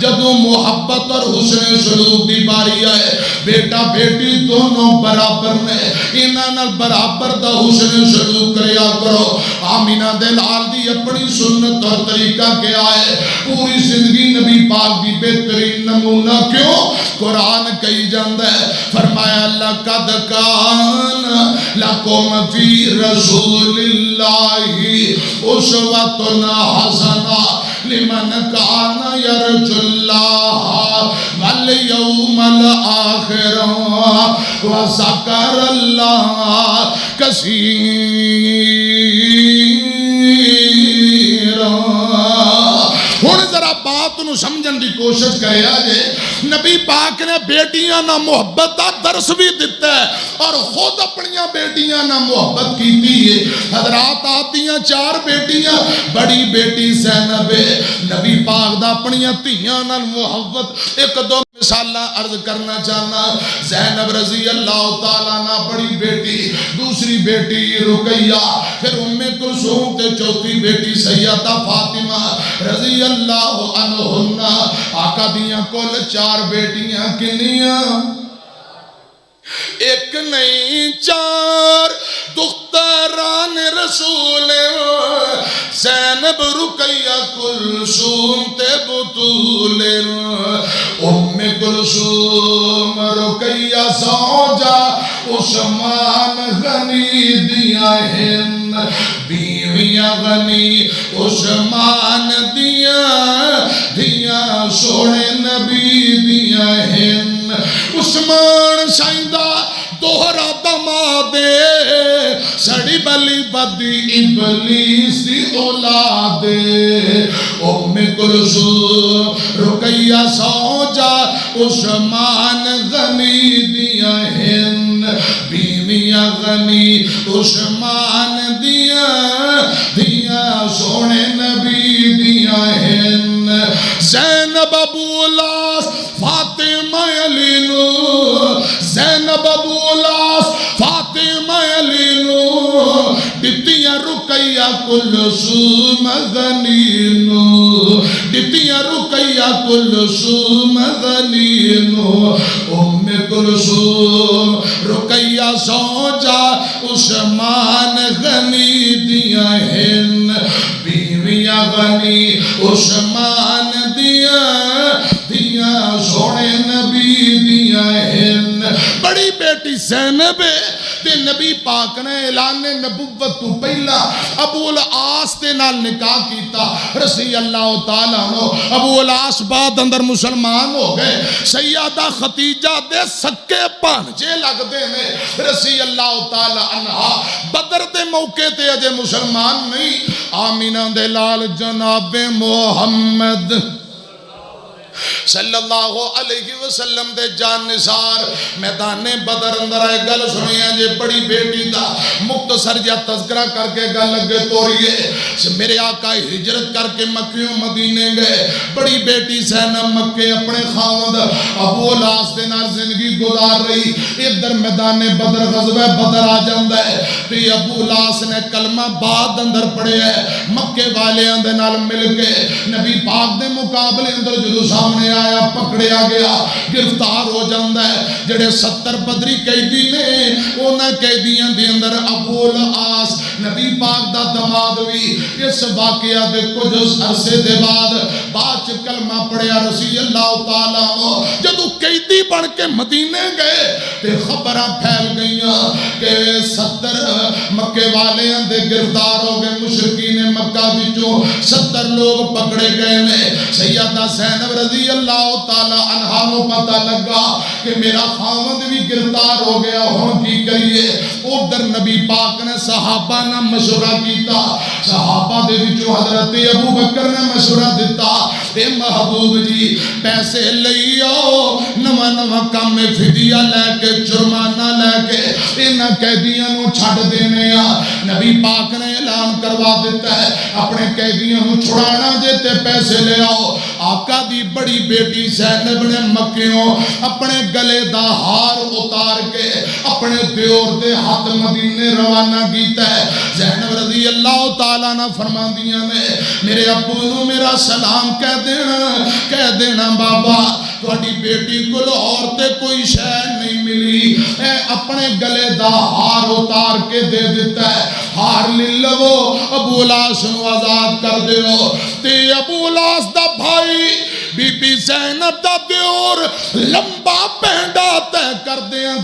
جدو محبت اور حسن سلوک دی باری آئے بیٹا بیٹی دونوں برابر نے انہاں نال برابر دا حسن سلوک کریا کرو آمینہ دے لال دی اپنی سنت اور طریقہ کے آئے پوری زندگی نبی پاک دی بہترین نمونہ کیوں قرآن کہی جاندہ ہے فرمایا لَقَدْ كَانَ لَكُمْ فِي رَسُولِ اللَّهِ أُسْوَةٌ حَسَنَةٌ لِمَنْ كَانَ يَرْجُو اللَّهَ وَالْيَوْمَ الْآخِرَ وَذَكَرَ اللَّهَ كَثِيرًا ہن ذرا بات نو سمجھن دی کوشش کرے آجے نبی پاک نے بیٹیاں نہ محبت دا درس بھی دیتا ہے اور خود اپنیاں بیٹیاں نہ محبت کیتی ہے حضرات آتیاں 4 بیٹیاں بڑی بیٹی زینب نبی پاک دا اپنیاں تیاں نہ محبت ایک دو مثالہ عرض کرنا چاہنا زینب رضی اللہ تعالیٰ نہ بڑی بیٹی دوسری بیٹی رقیہ پھر کلثوم تے چوتھی بیٹی سیدہ فاطمہ رضی اللہ عنہن آقا دیاں کل 4 بیٹیاں کنیاں ایک نہیں 4 دختران رسول زینب رقیہ کلثوم تے بطول کلثوم رقیہ زوجہ عثمان غنی دیاں ہن بیویاں غنی عثمان دیاں سونے نبی دیاں ہن عثمان شائندہ دوہرا دمادے سڑی بلی بدی ابلیس دی اولادے کلثوم رقیہ زوجہ عثمان غنی دیاں ہن بیویاں غنی عثمان دیاں سونے نبی دیاں ہن زین کلثوم غنینو دتیاں رقیہ کلثوم غنینو ام کلثوم رقیہ زوجہ عثمان غنی دیاں ہن بیویاں غنی عثمان دیاں سونے نبی دیاں ہن بڑی بیٹی زینب تے نبی پاک نے اعلان نبوت تو پہلا ابو العاص دے نال نکاح کیتا رضی اللہ تعالیٰ عنہ ابو العاص بعد اندر مسلمان ہو گئے سیدہ ختیجہ دے سکے پانجے لگ دے نے رضی اللہ تعالیٰ عنہ بدر دے موقع تے اجے مسلمان نہیں آمینہ دے لال جناب محمد صلی اللہ علیہ وسلم دے جان نثار میدان بدر اندر آئے گل سنی ہے جے بڑی بیٹی دا مختصر جا تذکرہ کر کے گل لگے توڑیے میرے آقا ہجرت کر کے مکیوں مدینے گئے بڑی بیٹی زینب مکے اپنے خاوند ابو العاص دے نال زندگی گزار رہی ادھر میدان بدر غزوہ بدر آ جاندہ ہے تے ابو العاص نے کلمہ بعد اندر پڑھے ہے مکے والے اندر نال مل کے نبی پاک دے مقابلے اندر جدو سامنے آیا پکڑیا گیا گرفتار ہو جاندہ ہے جڑے 70 بدری قیدی نے انہاں قیدیاں دے اندر ابو العاص نبی پاک دا دماد بھی اس واقعہ دے کچھ عرصے دے بعد کلمہ پڑھیا رضی اللہ تعالیٰ عنہ جدو قیدی بن کے مدینے گئے تے خبرہ پھیل گئیاں کہ 70 مکے والے اندے گرفتار ہو گئے مشرکین مکہ وچوں 70 لوگ پکڑے گئے نے سیدہ زینب رضی اللہ تعالیٰ عنہ کو پتہ لگا کہ میرا خاوند بھی گرفتار ہو گیا ہون کی کریے ادھر نبی پاک نے صحابہ نہ مشورہ کیتا صحابہ دے وچوں حضرت ابو بکر نے مشورہ دیتا اے محبوب جی پیسے لئیو نواں نواں کام میں فدیہ لے کے جرمانہ لے کے انہاں قیدیاں نو چھڑ دینے نبی پاک نے اعلان کروا دیتا ہے اپنے قیدیاں نو چھڑانا جیتے پیسے لے آؤ آقا دی بڑی بیٹی زینب نے مکیوں اپنے گلے دا ہار اتار کے اپنے دیور دے ہاتھ مدینے روانہ کیتا ہے زینب رضی اللہ تعالیٰ نہ فرما دیا نے میرے ابو نو میرا سلام کہہ دینا بابا تھوڑی بیٹی کو عورتے کوئی شے نہیں ملی اے اپنے گلے دا ہار اتار کے دے دیتا ہے ہار للو ابو العاص نو آزاد کر دیو تے ابو العاص دا بھائی بی بی زینب دا دیور لمبا پینڈا تے کر دیاں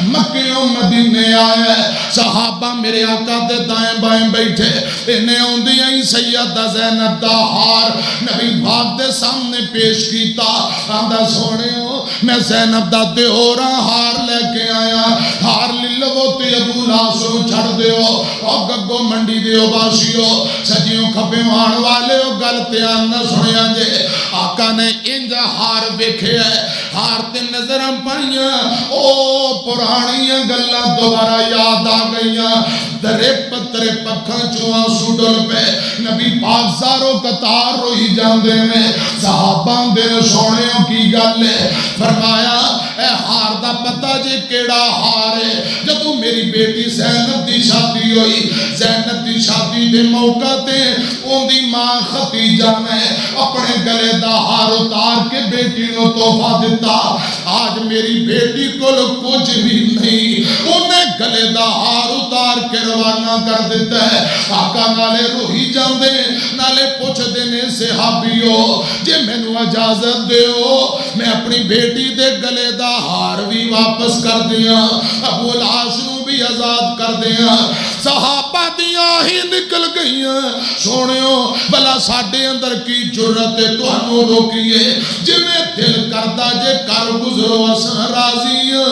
مکیوں مدینے آئے صحابہ میرے آقا دے دائیں بائیں بیٹھے انہیں ہوندیاں ہی سیدہ زینب دا ہار نبی پاک دے سامنے پیش کیتا آندہ سونے ہو میں زینب دا دیورا ہار لے کے آیا ہار للو تے ابو العاص نو چھڑ دیو اور گگو منڈی دیو باسیو سجیوں کھپے وہاں والے ہو گلتے آنا سنیا جے آقا نے انجا ہار بیکھے ہے ہار تے نظرم پائیاں او پرانیاں گلہ دوبارہ یاد آ گئیاں درے پترے پکھاں چوہاں سوڈل پہ نبی پاک زارو قطار روئی جاندے میں صحابان دے سونےوں کی گلے فرمایا اے ہار دا پتہ جے کیڑا ہار ہے جب میری بیٹی زینب دی شادی ہوئی زینب دی شادی دے موقع تے ان دی ماں ختیجہ نے اپنے گلے دا ہار اتار کے بیٹی نو تحفہ دیتا آج میری بیٹی کو کچھ بھی نہیں انہیں گلے دا ہار اتار کے روانہ کر دیتا ہے آقا نالے روحی جاندے نالے پوچھ دینے صحابیوں جے میں نو اجازت دیو میں اپنی بیٹی دے گلے دا ہار بھی واپس کر دیا ابو العاص نو بھی آزاد کر دیا صحابہ دیاں ہی نکل گئیاں سونیوں بلا ساڑھے اندر کی جرت تو انو روکیے جی میں دل کردہ جے کر گزرو اساں راضیاں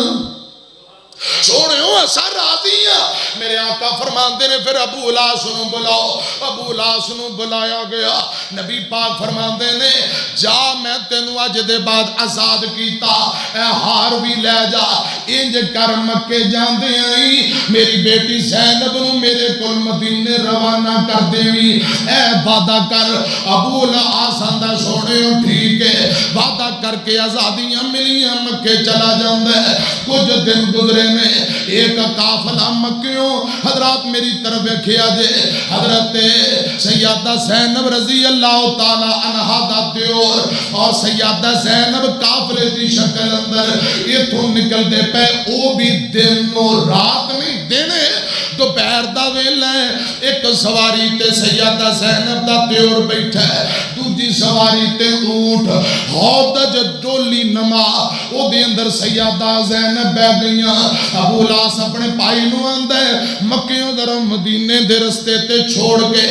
سونے ہو ایسا راضیاں میرے آقا فرماندے نے پھر ابو العاص نو بلاؤ ابو العاص نو بلایا گیا نبی پاک فرماندے نے جا میں تینو اج دے بعد آزاد کیتا اے ہار بھی لے جا انج کر مکے جاندے آئی میری بیٹی زینب نو میرے کل مدینے روانہ کر دیوی اے وعدہ کر ابو العاص آندہ سونے ہو ٹھیک ہے وعدہ کر کے آزادیاں ملیاں مکے چلا جاندے کچھ دن گزرے نے ایک قافلہ مکیوں حضرات میری طرف کیا جے حضرت سیدہ زینب رضی اللہ تعالی عنہا دا دیور اور سیدہ زینب قافلے دی شکل اندر یہ تو نکل دے پہ او بھی دن و رات نہیں دینے دوپہر دا ویلا ہے ایک سواری تے سیدہ زینب دا دیور بیٹھا ہے دوجی سواری تے اونٹ ہودج ڈولی نما او دے اندر سیدہ زینب بہ گئیاں ابو لاس اپنے پائی نو آندے مکیوں در مدینے دے رستے تے چھوڑ کے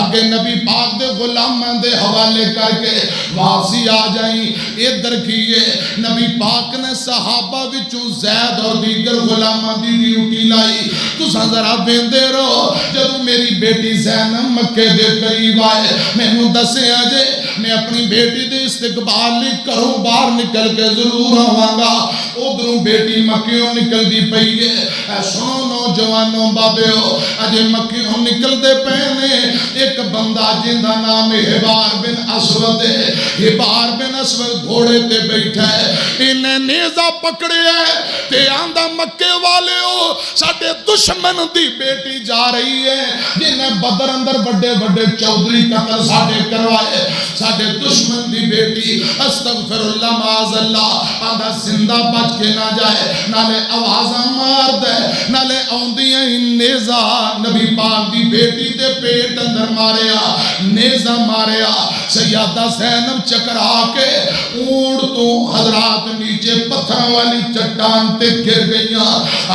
آگے نبی پاک دے غلامان دے حوالے کر کے واپسی آ جائیں ادھر کیے نبی پاک نے صحابہ وچوں زید اور دیگر غلامان دی ڈیوٹی لائی تو ذرا بیندے رہو جب میری بیٹی زینب مکے دے قریب آئے میں نو دسے آجے میں اپنی بیٹی دے استقبال لی کروں باہر نکل کے ضرور آوانگا ادھروں بیٹی مکیوں نکل دی پئیے اے سنو نوجوانوں بابے ہو اجے مکیوں نکل دے پہنے ایک بندہ جندہ نام حبار بن اسود ہے حبار بن اسود گھوڑے تے بیٹھا ہے انہیں نیزہ پکڑے ہے تے آندہ مکے والے ہو ساڑھے دشمن دی بیٹی جا رہی ہے جنہیں بدر اندر بڑے بڑے چودری قتل ساڑھے کروائے ساڑھے دشمن دی بیٹی استغفر اللہ معاذ اللہ آندہ زندہ بچ کے نہ جائے نالے آوازہ مار دے نالے آندیاں نیزہ نبی پاک دی بیٹی دے پیٹ اندر ماریا نیزہ ماریا سیدہ زینب چکرا کے اونٹ تو حضرات نیچے پتھر والی چٹان تے گر گئیاں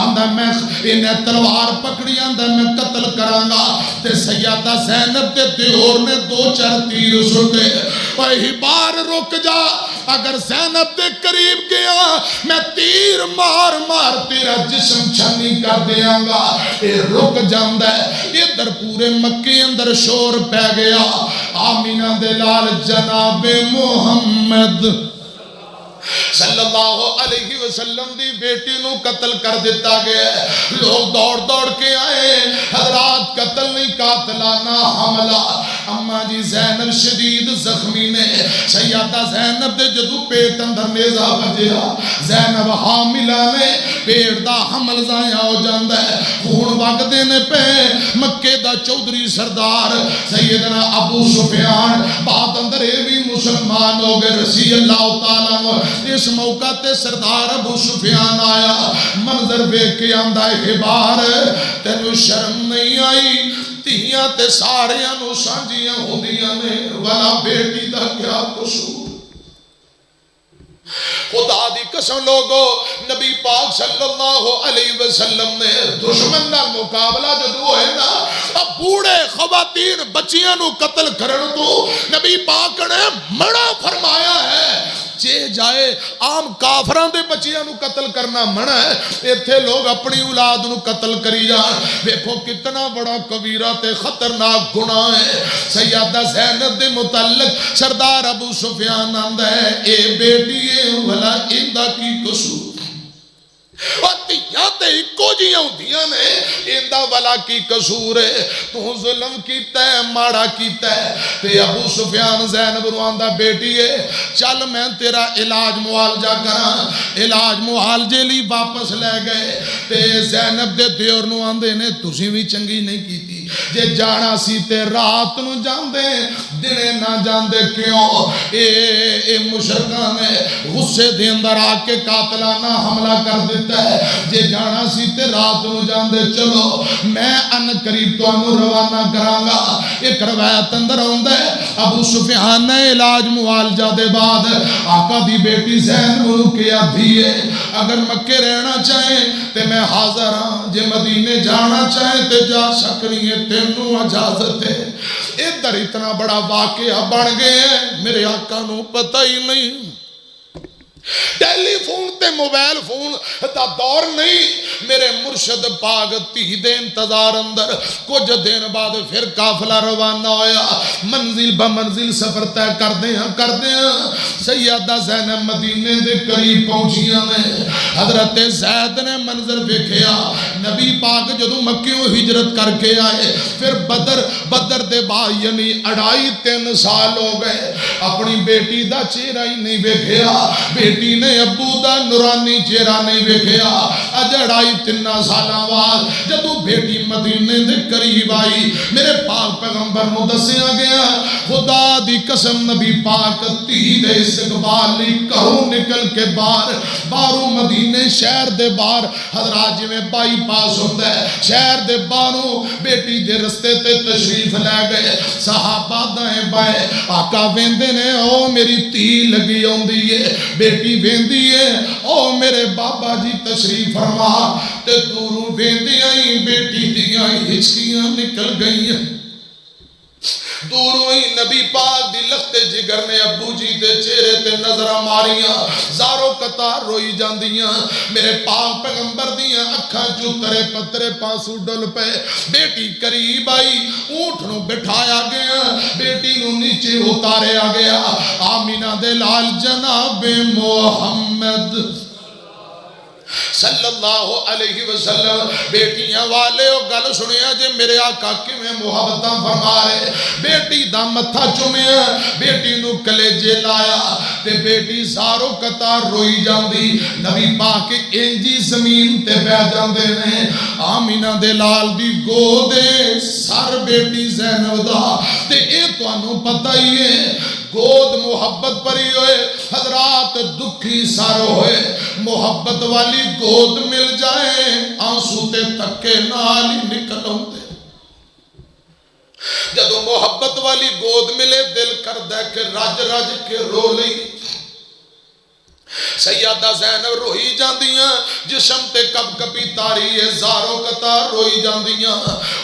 آندہ میں انہیں تلوار پکڑی آندہ میں قتل کرانگا تے سیدہ زینب تے دیور نے 2-4 تیر سٹے وہی بار رک جا اگر زینب دے قریب گیا میں تیر مار مار تیرا جسم چھنی کر دیاں گا یہ رک جاندہ ہے ادھر پورے مکے اندر شور پہ گیا آمینہ دلال جناب محمد صلی اللہ علیہ وسلم دی بیٹی نو قتل کر دیتا گیا لوگ دوڑ دوڑ کے آئے حضرات قتل نہیں قاتلانہ حملہ اما جی زینب شدید زخمی نے سیدہ زینب دے جدو پیٹ اندر نیزہ بجیا زینب حاملہ نے پیٹ دا حمل زائیاں ہو جاندہ ہے خون وقت دینے پہ مکے دا چودری سردار سیدنا ابو سفیان بات اندر بھی مسلمان ہو گئے رسی اللہ تعالیٰ اس موقع تے سردار ابو سفیان آیا منظر بے کے آندہ حبار تینو شرم نہیں آئی تیاں تے ساریاں نو سانجیاں ہوندیاں نے والا بیٹی دا کیا قصور خدا دی قسم لوگو نبی پاک صلی اللہ علیہ وسلم نے دشمن نال مقابلہ جدو ہے نا اب بوڑے خواتین بچیاں نو قتل کرن تو نبی پاک نے منع فرمایا ہے جے جائے عام کافران دے بچیاں نو قتل کرنا منع ہے ایتھے لوگ اپنی اولاد نو قتل کری جان دیکھو کتنا بڑا کبیرہ تے خطرناک گناہ ہے سیدہ زینب دے متعلق سردار ابو سفیان آندہ ہے اے بیٹی ولا اندہ کی قصور اور تیاں تے اکو جیاں ہوندیاں نے اندہ والا کی قصور ہے تو ظلم کیتا ہے ماڑا کیتا ہے تے ابو سفیان زینب رواندہ بیٹی ہے چل میں تیرا علاج معالجہ کرا علاج معالجے لی واپس لے گئے تے زینب دے دیور نو آندے نے تسی بھی چنگی نہیں کیتی جے جانا سی تے رات نو جاندے دنے نہ جاندے کیوں اے مشرکان نے غصے دے اندر آ کے قاتلانہ حملہ کر دیتا ہے جے جانا سی تے رات نو جاندے چلو میں ان قریب تو انو روانہ کرانگا ایک روایت اندر ہوندہ ہے ابو سفیان نے علاج معالجہ دے بعد آقا دی بیٹی زینب نو کیا دھیے اگر مکے رہنا چاہیں تے میں حاضر ہاں جے مدینے جانا چاہیں تے جا سکنی ہے تینوں اجازت ہے ادھر اتنا بڑا واقعہ بن گئے ہیں میرے آقا نو پتہ ہی نہیں ٹیلی فون تے موبائل فون تا دور نہیں میرے مرشد پاک تی دے انتظار اندر کچھ دن بعد پھر قافلہ روانہ ہویا منزل بمنزل سفر طے کر دیں سیدہ زینب مدینے دے قریب پہنچیاں میں حضرت زید نے منظر ویکھیا نبی پاک جدوں مکیوں ہجرت کر کے آئے پھر بدر دے بعد یعنی 2.5-3 سال ہو گئے اپنی بیٹی دا چہرہ ہی نہیں ویکھیا بیٹی نے ابو دا نورانی چہرہ نہیں ویکھیا اج 2.5-3 سالاں بعد جدوں بیٹی مدینے دے قریب آئی میرے پاک پیغمبر نو دسیا گیا خدا دی قسم نبی پاک تی دے استقبال لی گھروں نکل کے باہروں مدینے شہر دے باہر حضرات جی میں بائی پاس ہوتا ہے شہر دے باہروں بیٹی دے رستے تے تشریف لے گئے صحابہ دائیں بائیں آقا ویندے نے او میری تی لگی ہوندی ہے بیٹی ویندی ہے او میرے بابا جی تشریف فرما تے دوروں ویندی آئی بیٹی دیاں ہچکیاں نکل گئی ہیں دوروں ہی نبی پاک دی لخت جگر نے ابو جی دے چہرے تے نظرہ ماریاں زارو قطار روئی جاندیاں میرے پاک پیغمبر دیاں اکھاں چوترے پترے پاسو ڈل پے بیٹی قریب آئی اونٹ نو بٹھایا گیا بیٹی نو نیچے اتاریا گیا آمینہ دے لال جناب محمد صلی اللہ علیہ وسلم بیٹیاں والے او گل سنیا جے میرے آقا کی میں محبتاں فرما رہے بیٹی دا متھا چومیا بیٹی نو کلیجے لایا تے بیٹی سارو قطار روئی جاندی نبی پاک انجی زمین تے بہ جاندے نے آمینہ دے لال دی گودے سر بیٹی زینب دا تے اے تو انہوں پتہ ہی ہے گود محبت پری ہوئے حضرات دکھی سار ہوئے محبت والی گود مل جائے آنسو تے تکے نالی نکلوں دے جدو محبت والی گود ملے دل کر دے کہ رج رج کے رو لئی سیدہ زینب روئی جاندیاں جسم تے کب کبھی تاری زارو قطار روئی جاندیاں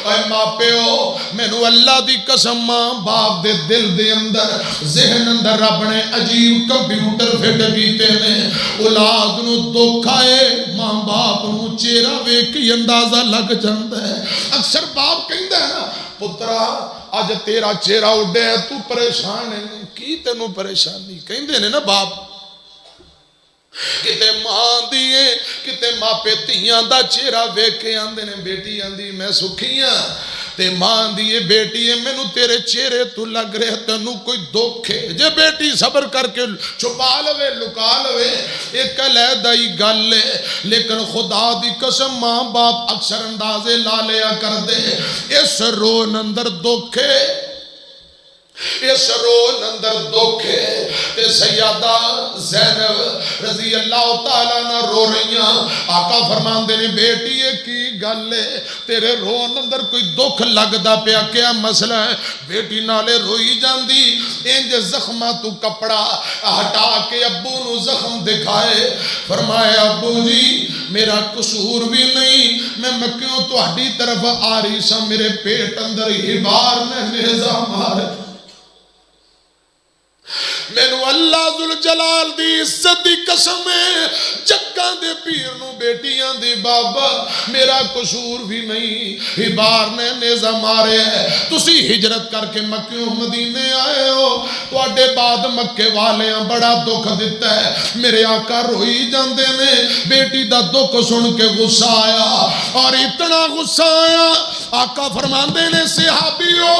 اے ماں پیو میں نو اللہ دی قسم ماں باپ دے دل دے اندر ذہن اندر رب نے عجیب کمپیوٹر فٹ کیتے نے اولاد نو دکھائے ماں باپ نو چہرہ ویکھی اندازہ لگ جاندہ ہے اکثر باپ کہندہ ہے نا پترا آج تیرا چہرہ اڑے ہے تو پریشان ہے کی تینوں پریشانی کہندے نے نا باپ کتے ماں دیئے کتے ماں پہ تیاں دا چہرہ ویکھے آندے نے بیٹی آندی میں سکھیاں تے ماں دیئے بیٹی ہے میں نو تیرے چہرے تو لگ رہے تنو کوئی دکھے جے بیٹی صبر کر کے چھپا لوے لکا لوے ایک علیحدہی گل لے لیکن خدا دی قسم ماں باپ اکثر اندازے لا لیا کر دے اس رون اندر دکھے اس رون اندر دکھے تے سیدہ زینب رضی اللہ تعالیٰ نہ رو رہیاں آقا فرمان دینے بیٹی ہے کی گل لے تیرے رون اندر کوئی دکھ لگ دا پیا کیا مسئلہ ہے بیٹی نالے روئی جاندی انج زخمہ تو کپڑا ہٹا کے ابو نو زخم دکھائے فرمایا ابو جی میرا قصور بھی نہیں میں مکیوں تو ہڈی طرف آ رہی سا میرے پیٹ اندر ہی بار نے نیزہ مارے میں نو اللہ ذوالجلال دی عزت دی قسم ہے جگہ دے پیر نو بیٹیاں دی بابا میرا قصور بھی نہیں ہبار نے نیزہ مارے ہے تسی ہجرت کر کے مکیوں مدینے آئے ہو تو اڈے بعد مکے والیاں بڑا دکھ دیتا ہے میرے آقا روئی جاندے نے بیٹی دا دکھ سن کے غصہ آیا اور اتنا غصہ آیا آقا فرماندے نے صحابیوں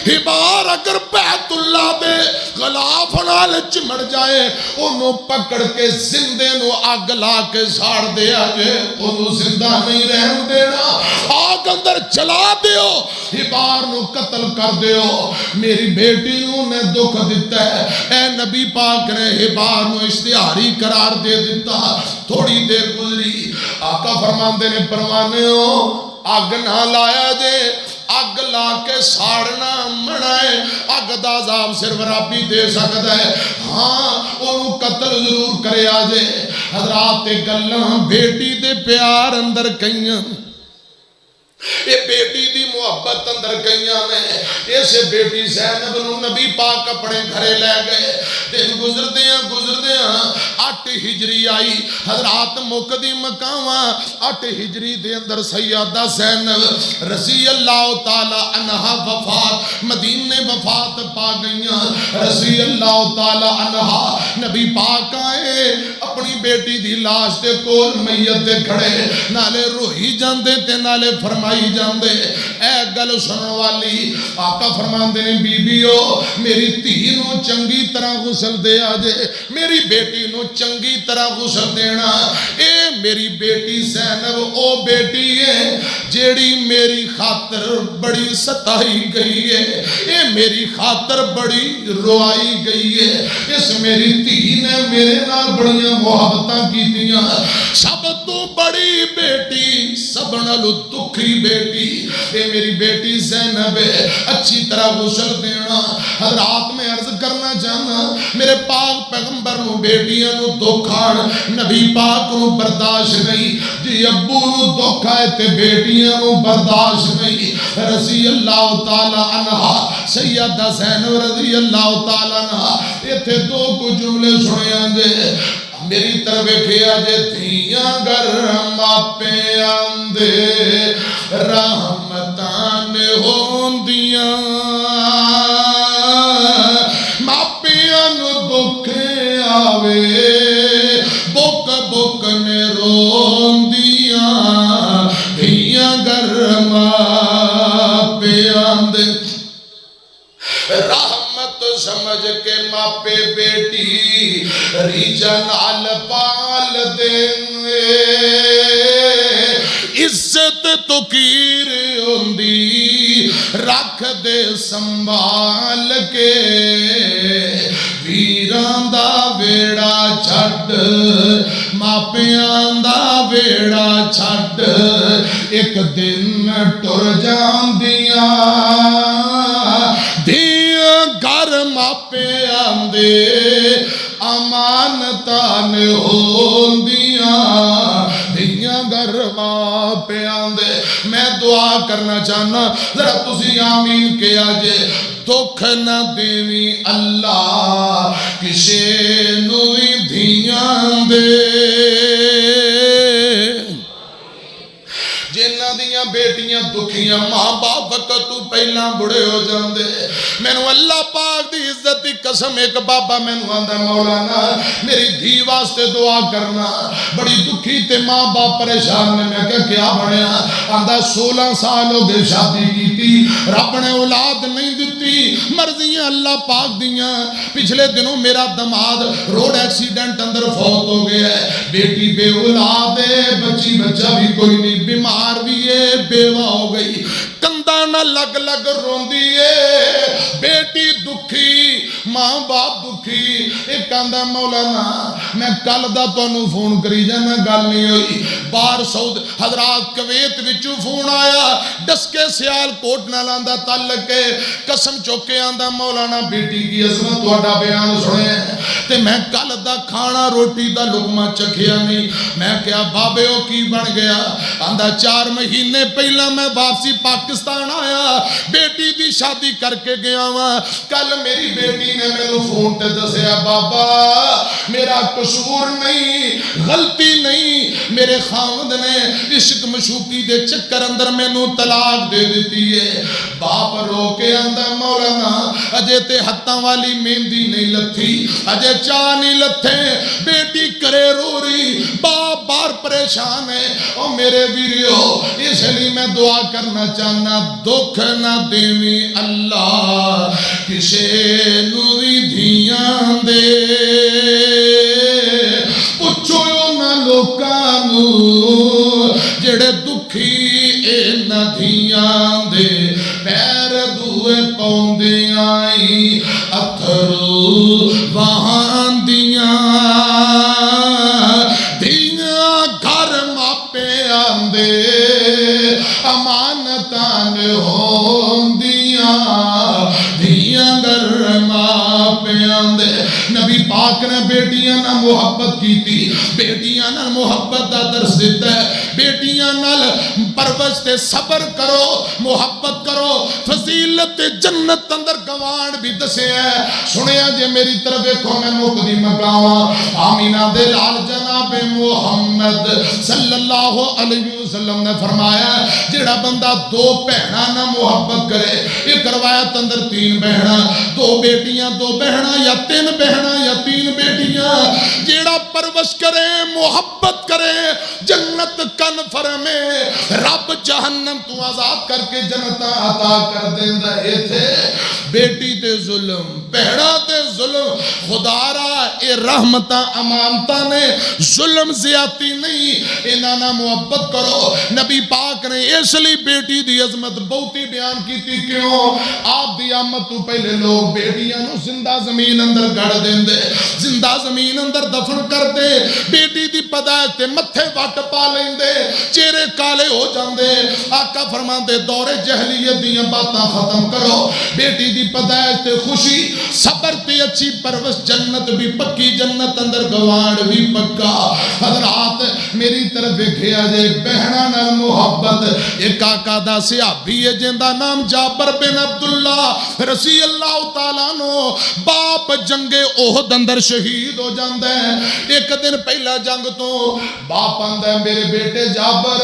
ہبار اگر بیت اللہ دے غلاف نال چمڑ جائے انہوں پکڑ کے زندے نو آگ لا کے ساڑ دیا جے انہوں زندہ نہیں رہن دینا آگ اندر چلا دیو ہبار نو قتل کر دیو میری بیٹی نو نے دکھ دیتا ہے اے نبی پاک نے ہبار نو اشتہاری قرار دے دیتا تھوڑی دیر گزری آقا فرماندے نے پروانے ہو آگ نہ لایا جے آگ لا کے ساڑنا منائے آگ دا عذاب صرف رب ہی دے سکتا ہے ہاں انہوں قتل ضرور کرے آجے حضرات گلاں بیٹی دے پیار اندر کئیاں یہ بیٹی دی محبت اندر گئیاں نے اسے بیٹی زینب نو نبی پاک اپنے گھرے لے گئے دن گزردیاں 8 ہجری آئی حضرات مقدی مقاماں 8 ہجری دے اندر سیدہ زینب رضی اللہ تعالی عنہ وفات مدینے وفات پا گئیاں رضی اللہ تعالی عنہ نبی پاک آئے اپنی بیٹی دی لاش دے کول میت دے کھڑے نالے روحی جاندے تے نالے فرمائی جاندے اے گل سنن والی آقا فرماندے نے بی بیو میری دھی نو چنگی طرح غسل دے آجے میری بیٹی نو چنگی طرح غسل دینا اے میری بیٹی زینب او بیٹی ہے جیڑی میری خاطر بڑی ستائی گئی ہے اے میری خاطر بڑی روائی گئی ہے اس میری دھی نے میرے نال بڑیاں محبتاں کیتیاں سب تو بڑی بیٹی سب نالو دکھی بیٹی اے میری بیٹی زینب ہے اچھی طرح غسل دینا حضرات میں عرض کرنا چاہنا میرے پاک پیغمبر نو بیٹیاں نو دکھاڑ نبی پاک نو برداشت نہیں جی ابو نو دکھائے تے بیٹیاں نو برداشت نہیں رضی اللہ تعالی عنہ سیدہ زینب رضی اللہ تعالی عنہ یہ تھے 2 کو جملے سنیاں جے میری طرف کیا جے دھیاں گر ماپے آندے رحمتان ہوندیاں ماپیاں نو دکھے آوے بک بک نے روندیاں دھیاں گر ماپے آندے رحمت سمجھ کے ماپے بیٹی ریجا نال پال دیں عزت تو کیر ہوندی رکھ دے سنبھال کے ویران دا ویڑا چھڑ ماپیاں دا ویڑا چھڑ ایک دن ٹر جاندیاں دھیاں گھر ماپے آندے امانتان ہوندیاں دھیاں گھر ماپے آندے میں دعا کرنا چاہنا ذرا تسی آمین کیا جے دکھ نہ دیوی اللہ کسے نوی دھیاں دے جنہ دیاں بیٹیاں دکھیاں ماں باپ وقت تو پہلا بڑے ہو جاندے میں نو اللہ پاک دی عزت دی قسم ایک بابا میں نو آندہ مولانا میری دھی واسطے دعا کرنا بڑی دکھی تے ماں باپ پریشان نے میں کیا بڑھیا آندہ 16 سال ہو گئے شادی کی تھی رب نے اولاد نہیں دیتی مرضیاں اللہ پاک دیاں پچھلے دنوں میرا دماد روڈ ایکسیڈنٹ اندر فوت ہو گیا ہے بیٹی بے اولاد ہے بچی بچہ بھی کوئی نہیں بیمار بھی ہے بیوہ ہو گئی کندانہ لگ لگ روندی ہے بیٹی دکھی ماں باپ دکھی ایک آندہ مولانا میں کل دا تو انہوں فون کری جانا گل نہیں ہوئی بار سعود حضرات کویت وچو فون آیا ڈس کے سیال کوٹ نہ لاندہ تعلق کے قسم چوکے آندہ مولانا بیٹی کی عظمت توڑا بیان سنے ہیں تے میں کل دا کھانا روٹی دا لقمہ چکھیا نہیں میں کیا بابے ہو کی بن گیا آندہ 4 مہینے پہلا میں واپسی پاکستان آیا بیٹی دی شادی کر کے گیا ہوا کل میری بیٹی نے میں نے فون تے دسیا بابا میرا قصور نہیں غلطی نہیں میرے خامد نے عشق مشوقی دے چکر اندر میں نے طلاق دے دیتی ہے باپ رو کے اندر مولانا اجے تے ہتھاں والی مہندی نہیں لتھی اجے چاہ نہیں لتھے بیٹی کرے رو رہی باپ بار پریشان ہے اور میرے ویریو اس لیے میں دعا کرنا چاہنا دکھ نہ دیوی اللہ کسے نوی دھیاں دے پچھو نہ لوکانو جڑے دکھی اے نہ دھیاں دے پیر دوے پوندے آئی اتھرو وہاں دیاں دھیاں گھر ماپے آندے امانتان ہوندیاں دھیاں گھر ماپے آندے نبی پاک نے بیٹیاں نہ محبت کی تھی بیٹیاں نہ محبت دا درس دیتا ہے بیٹیاں نال پرورش تے صبر کرو محبت کرو فضیلت جنت اندر گوان بھی دسے ہے سنیا جے میری طرف دیکھو میں مقدی مقام آمینہ دے لال جناب محمد صلی اللہ علیہ وسلم نے فرمایا جڑا بندہ دو بہنا نہ محبت کرے ایک روایت اندر تین بہنا دو بیٹیاں دو بہنا یا تین بہنا یا تین بیٹیاں جڑا پرورش کرے محبت کرے جنت کنفرمے رب جہنم تو آزاد کر کے جنت عطا کر دیندہ ہے تھے بیٹی تے ظلم بہنا تے ظلم خدا را اے رحمتہ امانتہ نے ظلم زیادتی نہیں انہاں محبت کرو نبی پاک نے اس لیے بیٹی دی عظمت بہتی بیان کی تھی کیوں آپ دی آمد تو پہلے لوگ بیٹیاں نو زندہ زمین اندر گڑ دیں دے زندہ زمین اندر دفن کر دے بیٹی دی پیدائش تے متھے وٹ پا لیں دے چہرے کالے ہو جان دے آقا فرمان دے دور جہلیت دیاں باتاں ختم کرو بیٹی دی پیدائش تے خوشی صبر تے اچھی پرورش جنت بھی پکی جنت اندر گوان بھی پکا حضرات میری طرف دیکھیا جے بہنا نال محبت ایک آقا دا صحابی ہے جن دا نام جابر بن عبداللہ رضی اللہ تعالیٰ نو باپ جنگ احد اندر شہید ہو جاندے ہیں ایک دن پہلا جنگ تو باپ آندہ میرے بیٹے جابر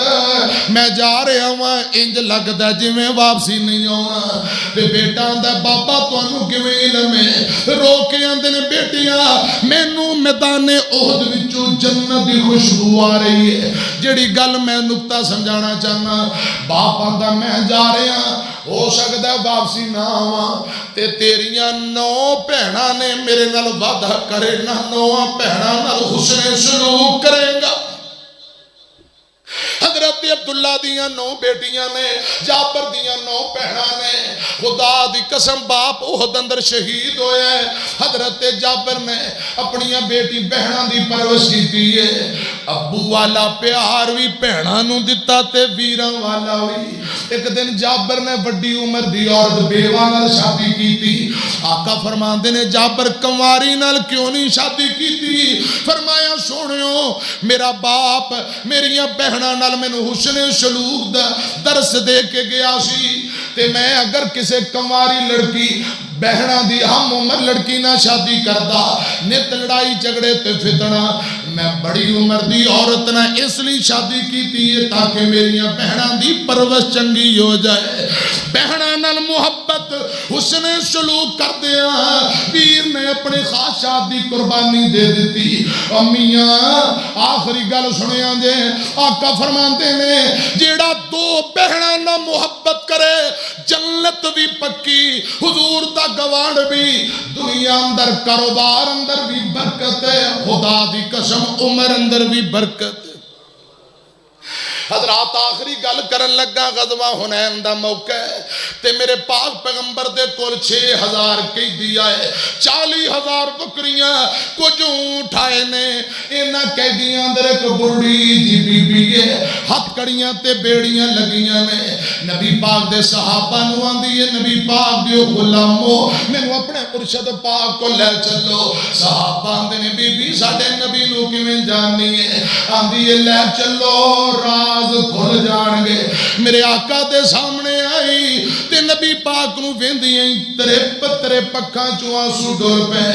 میں جا رہا ہوں انج لگ دا جی میں واپسی نہیں ہونا تے بیٹا آندہ بابا تو انہوں کیویں علم ہے رو کے آندے نے بیٹیاں میں نو میدان احد وچوں جنت دی خوشبو آ رہی ہے جڑی گل میں نکتہ سمجھانا چاہنا باپ آندہ میں جا رہا ہو سکتا ہے واپسی نہ آواں تے تیریاں نو بہناں نے میرے نال وعدہ کرے نہ نواں بہناں نال حسن سلوک کرے گا حضرت عبداللہ دیاں نو بیٹیاں نے جابر دیاں نو بہناں نے خدا دی قسم باپ احد اندر شہید ہوئے حضرت جابر نے اپنیاں بیٹی بہناں دی پرورش کیتی ہے ابو والا پیار بھی بہناں نو دتا تے ویراں والا بھی ایک دن جابر نے بڑی عمر دی عورت بیوہ نال شادی کیتی آقا فرماندے نے جابر کنواری نال کیوں نہیں شادی کیتی فرمایا سونیو میرا باپ میریاں بہناں نال میں نے حسن سلوک دا درس دے کے گیا سی تے میں اگر کسے کنواری لڑکی بہنہ دی ہم عمر لڑکی نہ شادی کردہ نت لڑائی جھگڑے تے فتنہ میں بڑی عمر دی عورت نہ اس لیے شادی کی تھی تاکہ میریاں بہنہ دی پرورش چنگی ہو جائے بہنہ نال محبت حسن سلوک کر دیا پیر نے اپنی خواہشات دی قربانی دے دیتی امیاں آخری گل سنیاں جے آقا فرماندے نے جیڑا دو بہنہ نہ محبت کرے جنت بھی پکی حضور دا گوان بھی دنیا اندر کاروبار اندر بھی برکت ہے خدا دی قسم عمر اندر بھی برکت ہے حضرات آخری گل کرن لگا غزوہ حنین دا موقع ہے تے میرے پاک پیغمبر دے کول 6000 قیدی آئے 40,000 بکریاں کچھ اٹھائے نے انہاں قیدیاں اندر ایک بڑی جی بی بی ہے ہتھ کڑیاں تے بیڑیاں لگیاں نے نبی پاک دے صحابہ نو آندی ہے نبی پاک دیو غلامو مینوں اپنے مرشد پاک کو لے چلو صحابہ آندے نے بی بی ساڈے نبی نو کیویں جاننی ہے آندی ہے لے چلو راز کھل جان گے میرے آقا دے سامنے آئی تے نبی پاک نو ویندی ہیں ترے پکھاں چوں آنسو ڈول پے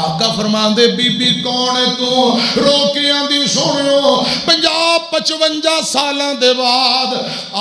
آقا فرمان دے بی بی کون ہے تو رو کے آندی سنو 50-55 سالاں دے بعد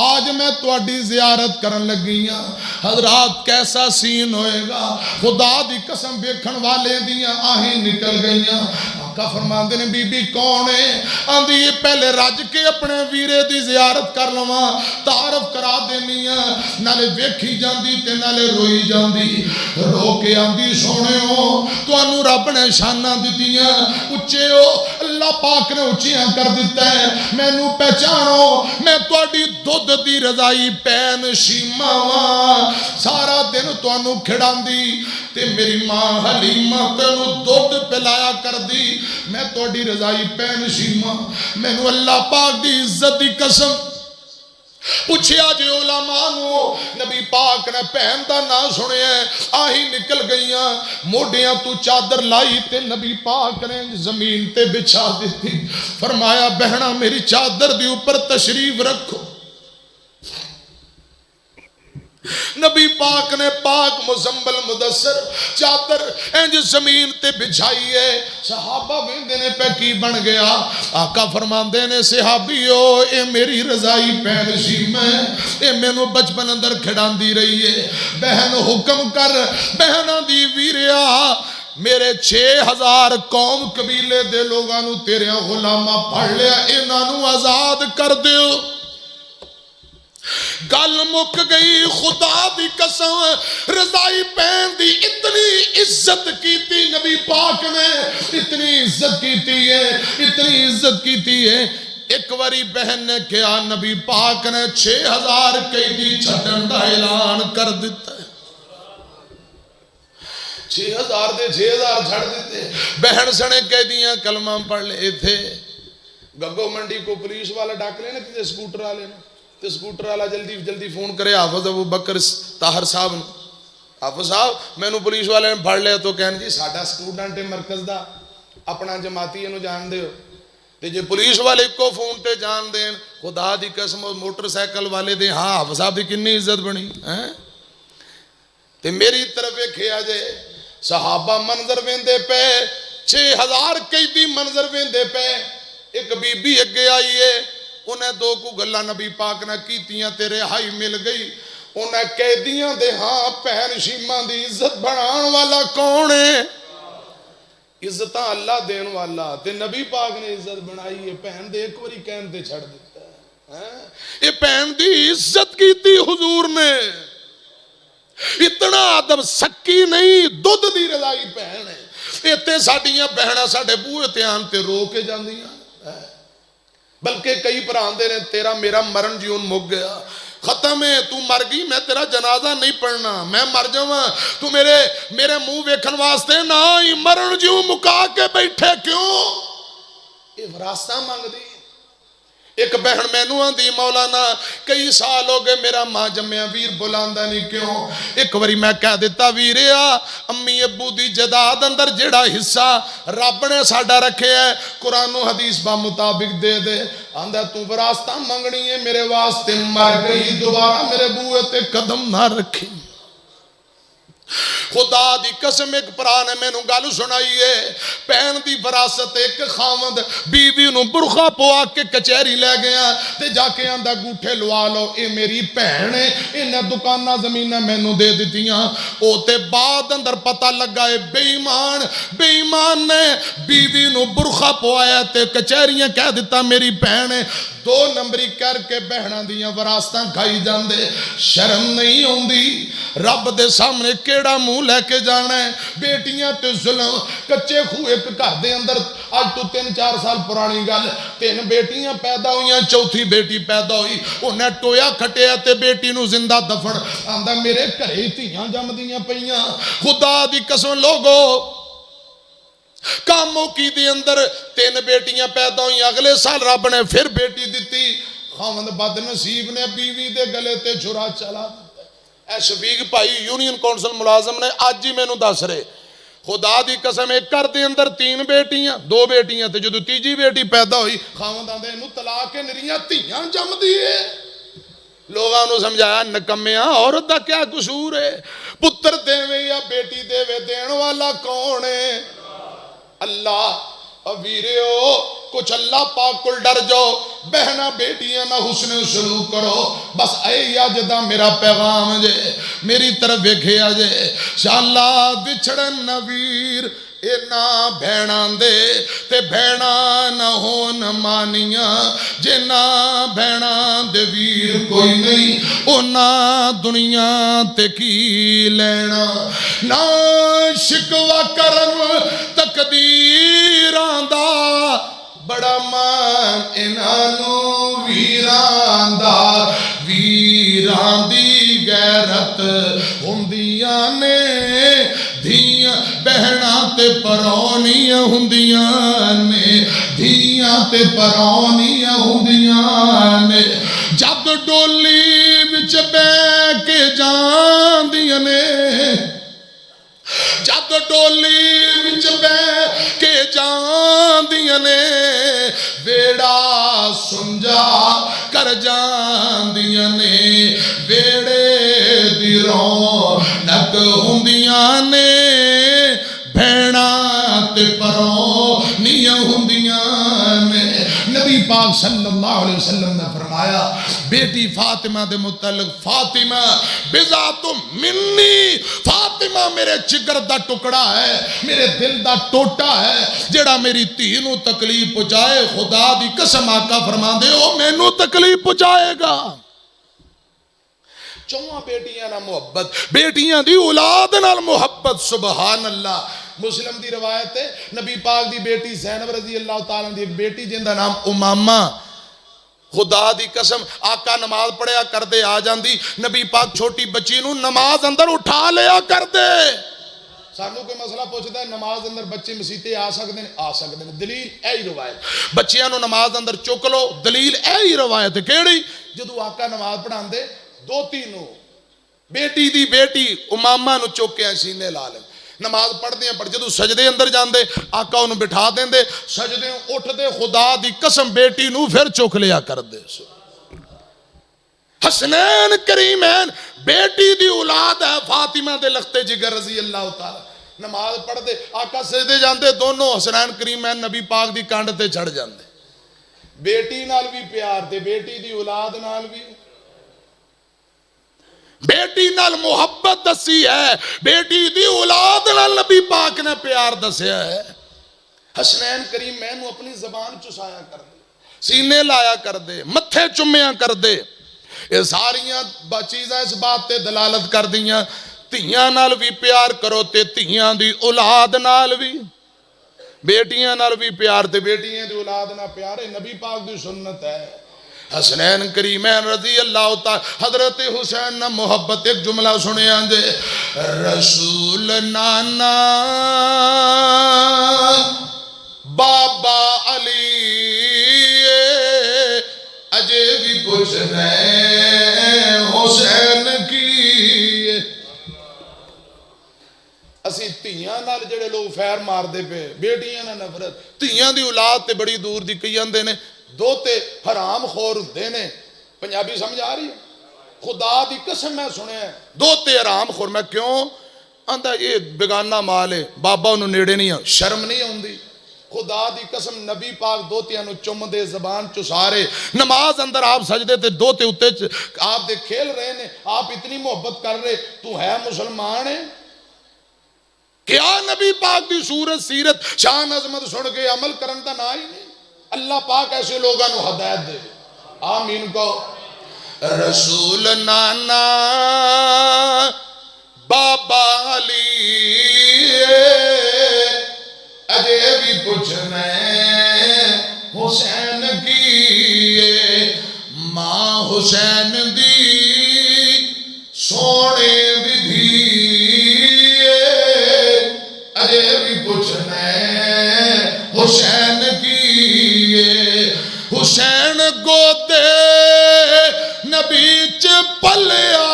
آج میں تواڈی زیارت کرن لگیاں حضرات کیسا سین ہوئے گا خدا دی قسم ویکھن والے دیاں آہیں نکل گئیاں آقا فرمان دے نے بی بی کون ہے آندی یہ پہلے رج کے اپنے ویرے دی زیارت کر لواں تعارف کرا دینیاں نالے ویکھی جاندی تے نالے روئی جاندی رو کے آندی سونے ہو تو انو رب نے شانہ دیتیاں اچھے ہو اللہ پاک نے اچھیاں کر دیتا ہے میں نو پہچانو میں تواڈی دودھ دی رضائی پین شیماں سارا دن تو انو کھڑان دی تے میری ماں حلیمہ تینو دودھ پلایا کر دی میں تواڈی رضائی پین شیماں میں نو اللہ پاک دی عزت دی قسم پوچھیا جی علماء نو، نبی پاک نے بہن دا نام سنیا، آہی نکل گئیاں، موڈیاں تو چادر لائی تے نبی پاک نے زمین تے بچھا دیتی، فرمایا بہنا میری چادر دی اوپر تشریف رکھو۔ نبی پاک نے پاک مزمل مدثر چادر انج زمین تے بچھائی ہے، صحابہ ویندے نے پہ کی بن گیا، آقا فرماندے نے صحابیو اے میری رضائی پہن سی میں، اے مینو بچپن اندر کھڑان دی رہی ہے، بہن حکم کر، بہنہ دی ویریا میرے 6000 قوم قبیلے دے لوگانو تیرے غلامہ پڑھ لیا، انہوں آزاد کر دیو۔ گل مک گئی، خدا دی قسم رضائی پہن دی اتنی عزت کیتی نبی پاک نے، اتنی عزت کیتی ہے، اتنی عزت کیتی ہے۔ ایک واری بہن نے کیا، نبی پاک نے 6000 قیدی چھٹن دا اعلان کر دیتا ہے، 6000 دے 6000 چھڑ دیتے۔ بہن سنے قیدیاں کلمہ پڑھ لے تھے، گگو منڈی کو پولیس والا ڈاک لینا کسی سکوٹر والے نے، تو سکوٹر والا جلدی جلدی فون کرے حافظ ابو بکر طاہر صاحب نے، حافظ صاحب میں نو پولیس والے نے پڑھ لیا، تو کہنے جی ساڈا سٹوڈنٹ مرکز دا اپنا جماعتی انہوں جان دے ہو، تے جے پولیس والے کو فون تے جان دین، خدا دی قسم موٹر سائیکل والے دے، ہاں حافظ صاحب دی کنی عزت بنی ہیں۔ تے میری طرف ایک ہے جے صحابہ منظر ویندے پہ، 6000 قیدی منظر ویندے پہ، ایک بی بی اگے آئی ہے، انہیں دو کو گلہ نبی پاک نہ کیتیاں تے رہائی مل گئی، انہیں قیدیاں دے ہاں پہن شیمان دی عزت بڑھان والا کون ہے؟ عزتاں اللہ دین والا، تے نبی پاک نے عزت بڑھائی ہے، پہن دے ایک وری کہن دے چھڑ دیتا ہے، یہ پہن دی عزت کیتی حضور نے، اتنا عدب سکی نہیں، دودھ دی رضائی پہن ہے، اتے ساڑیاں بہنہ ساڑے بوئے تیان تے رو کے جاندیاں، بلکہ کئی پراندے نے تیرا میرا مرن جیون مک گیا، ختم ہے، تو مر گئی میں تیرا جنازہ نہیں پڑھنا، میں مر جاؤں تو میرے منہ ویکھن واسطے نہ ہی مرن جیون مکا کے بیٹھے کیوں؟ یہ وراثتہ مانگ دی۔ ایک بہن مینوں آندی مولانا کئی سال ہو گئے میرا ماں جمعہ ویر بلاندہ نہیں کیوں؟ ایک واری میں کہہ دیتا ویریا امی ابو دی جداد اندر جڑا حصہ رب نے ساڑا رکھے ہے قرآن و حدیث با مطابق دے دے، آندہ تو وراثتہ منگنی ہے میرے واسطے مر گئی، دوبارہ میرے بوئے تے قدم نہ رکھی۔ خدا دی قسم ایک پرا نے میں نو گل سنائی ہے، پہن دی وراثت ایک خامد بیوی نو برخا پوا کے کچہری لے گیا تے جا کے آندہ گوٹھے لوا لو، اے میری پہن ہے، انہیں دکانہ زمینہ میں نو دے دیتیاں، او تے بعد اندر پتہ لگا ہے بے ایمان نے بیوی نو برخا پوایا تے کچہریاں کہہ دیتا میری پہن ہے، 2 نمبری کر کے بہنہ دیاں وراثتاں کھائی جاندے، شرم نہیں ہوندی، رب دے سامنے کیڑا منہ لے کے جانا ہے، بیٹیاں تے ظلم، کچے خوہ ایک گھر دے اندر آج تو 3-4 سال پرانی گل، 3 بیٹیاں پیدا ہوئیاں، چوتھی بیٹی پیدا ہوئی، انہیں ٹویا کھٹیا تے بیٹی نو زندہ دفن، آندہ میرے گھرے تیاں جم دیاں پئیاں، خدا دی قسم لوگو کاموں کی دی اندر 3 بیٹیاں پیدا ہوئی، اگلے سال رب نے پھر بیٹی دیتی، خامد بد نصیب نے بیوی دے گلے تے چھرا چلا دیتا۔ اے شفیق بھائی یونین کونسل ملازم نے آج ہی میں نو دس رہے، خدا دی قسم ایک کر دے اندر 3 بیٹیاں 2 بیٹیاں تے جدو تیجی بیٹی پیدا ہوئی خامد آندے انہوں طلاق کے نریاں تیاں جم دیئے، لوگاں نو سمجھایا نکمیاں عورت دا کیا قصور ہے، پتر دیوے یا بیٹی دیوے دین والا کون ہے؟ اللہ۔ ویریو کچھ اللہ پاک کل ڈر جاؤ، بہنہ بیٹیاں نہ حسن سلوک کرو، بس اے یاجدہ میرا پیغام جے میری طرف ایکھے آجے شاءاللہ بچھڑن نویر اے نا بھینان دے تے بھینان نہ ہون مانیاں، جے نا بھینان دے ویر کوئی نہیں اونا دنیا تے کی لینا، نا شکوہ کرن تقدیران دا بڑا مان انہانو ویران دا، ویران دی غیرت ہوندیاں نے دھیاں بہناں تے پرونیاں ہوندیاں نے، دھیاں تے پرونیاں ہوندیاں نے، جب ڈولی کر جاندیاں نے ویڑے دی رونق ہوندیاں نے بھیڑا تے پرونیاں ہوندیاں نے نبی پاک صلی اللہ علیہ وسلم نے فرمایا بیٹی فاطمہ دے متعلق فاطمہ بذات منی فاطمہ میرے جگر دا ٹکڑا ہے میرے دل دا ٹوٹا ہے جڑا میری دھی نو تکلیف پہنچائے خدا دی قسم آقا فرما دے او مینوں تکلیف پہنچائے گا چواں بیٹیاں نال محبت بیٹیاں دی اولاد نال محبت سبحان اللہ مسلم دی روایت ہے نبی پاک دی بیٹی زینب رضی اللہ تعالیٰ دی ایک بیٹی جن دا نام امامہ خدا دی قسم آقا نماز پڑھیا کر دے آ جاندی نبی پاک چھوٹی بچی نو نماز اندر اٹھا لیا کر دے سانو کوئی مسئلہ پوچھتا ہے نماز اندر بچے مسیتے آ سکتے ہیں دلیل اے ہی روایت بچیاں نو نماز اندر چک لو دلیل اے ہی روایت ہے کیڑی جدو آقا نماز پڑھان دے دوتی نو بیٹی دی بیٹی امامہ نو چوکیاں سینے لا لیں نماز پڑھ دیں پر جدو سجدے اندر جان دے آقا انہوں بٹھا دیں دے سجدے اٹھ دے خدا دی قسم بیٹی نو پھر چوک لیا کر دے حسنین کریمین بیٹی دی اولاد ہے فاطمہ دے لختے جگر رضی اللہ تعالی نماز پڑھ دے آقا سجدے جان دے دونوں حسنین کریمین نبی پاک دی کانڈ تے چڑھ جان دے بیٹی نال بھی پیار دے بیٹی دی اولاد نال بھی بیٹی نال محبت دسی ہے بیٹی دی اولاد نال نبی پاک نے پیار دسیا ہے حسنین کریم مینو اپنی زبان چسایا کر دے سینے لایا کر دے متھے چمیاں کر دے یہ ساریاں چیزیں اس بات تے دلالت کر دیاں تیاں نال بھی پیار کرو تے تیاں دی اولاد نال بھی بیٹیاں نال بھی پیار تے بیٹیاں دی اولاد نال پیار ہے نبی پاک دی سنت ہے حسنین کریمین رضی اللہ تعالی حضرت حسین نہ محبت ایک جملہ سنے آنجے رسول نانا بابا علی اجے بھی پوچھنے حسین کی اسی تیاں نال جڑے لوگ فیر مار دے پہ بیٹیاں نہ نفرت تیاں دی اولاد تے بڑی دور دی کئی اندے نے دوتے حرام خور ہوندے نے پنجابی سمجھ آ رہی ہے خدا دی قسم میں سنے ہیں دوتے حرام خور میں کیوں آندہ یہ بگانہ مال ہے بابا انہوں نیڑے نہیں ہیں شرم نہیں ہوندی خدا دی قسم نبی پاک دوتیاں نو چم دے زبان چسارے نماز اندر آپ سجدے تے دوتے اتے آپ دے کھیل رہے نے آپ اتنی محبت کر رہے تو ہے مسلمان ہے کیا نبی پاک دی صورت سیرت شان عظمت سن کے عمل کرن دا نہ ہی نہیں اللہ پاک ایسے لوگاں نو ہدایت دے آمین کو رسول نانا بابا علی اجے بھی پوچھنے حسین کی ماں حسین دی سونے دی دھی اجے بھی پوچھنے حسین کی حسین گودے نبی پلیا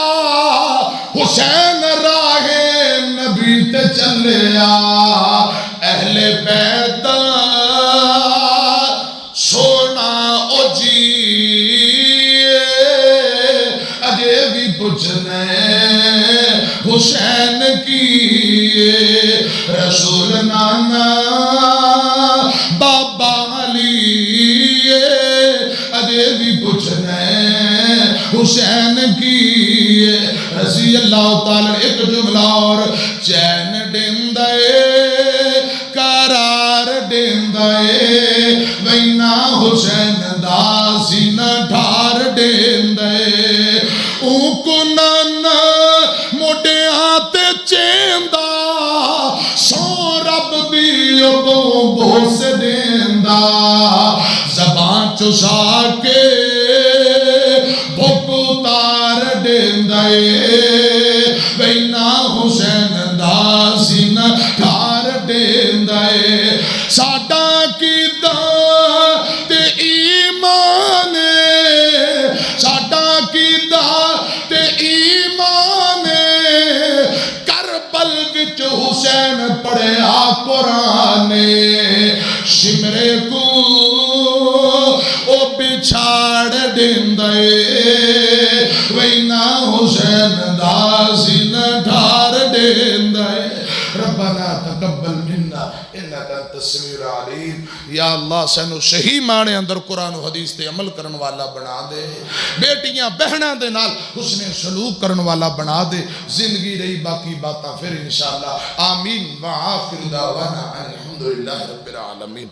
حسین راہ نبی تے چلیا اہل بیت سونا او جی اجے بھی پوچھنے حسین کی رسول نانا بابا علی اجے بھی پوچھنے حسین کی رضی اللہ تعالی ایک جملہ اور چین ڈیندے قرار ڈیندے وینا حسین دا سینہ ڈھار ڈیندے اون کو نانا موٹے آتے چیندہ سو رب دی ابوں بوس دیندہ زبان چسا کے بھوک اتار دیندے وینا حسین دا سینہ ڈھار دیندے ساڈا کی دا تے ایمان ساڈا کی دا تے ایمان کربل وچ حسین پڑھیا قرآن شمرے کو او بچھاڑ دے دیندا اے وینا حسین دا سینہ ٹھار دیندا اے ربنا تقبل منا انک انت السمیع العلیم یا اللہ سانو صحیح معنی اندر قرآن و حدیث تے عمل کرن والا بنا دے بیٹیاں بہناں دے نال حسن سلوک کرن والا بنا دے زندگی رہی باقی باتاں پھر انشاءاللہ آمین وآخر دعوانا الحمدللہ رب العالمین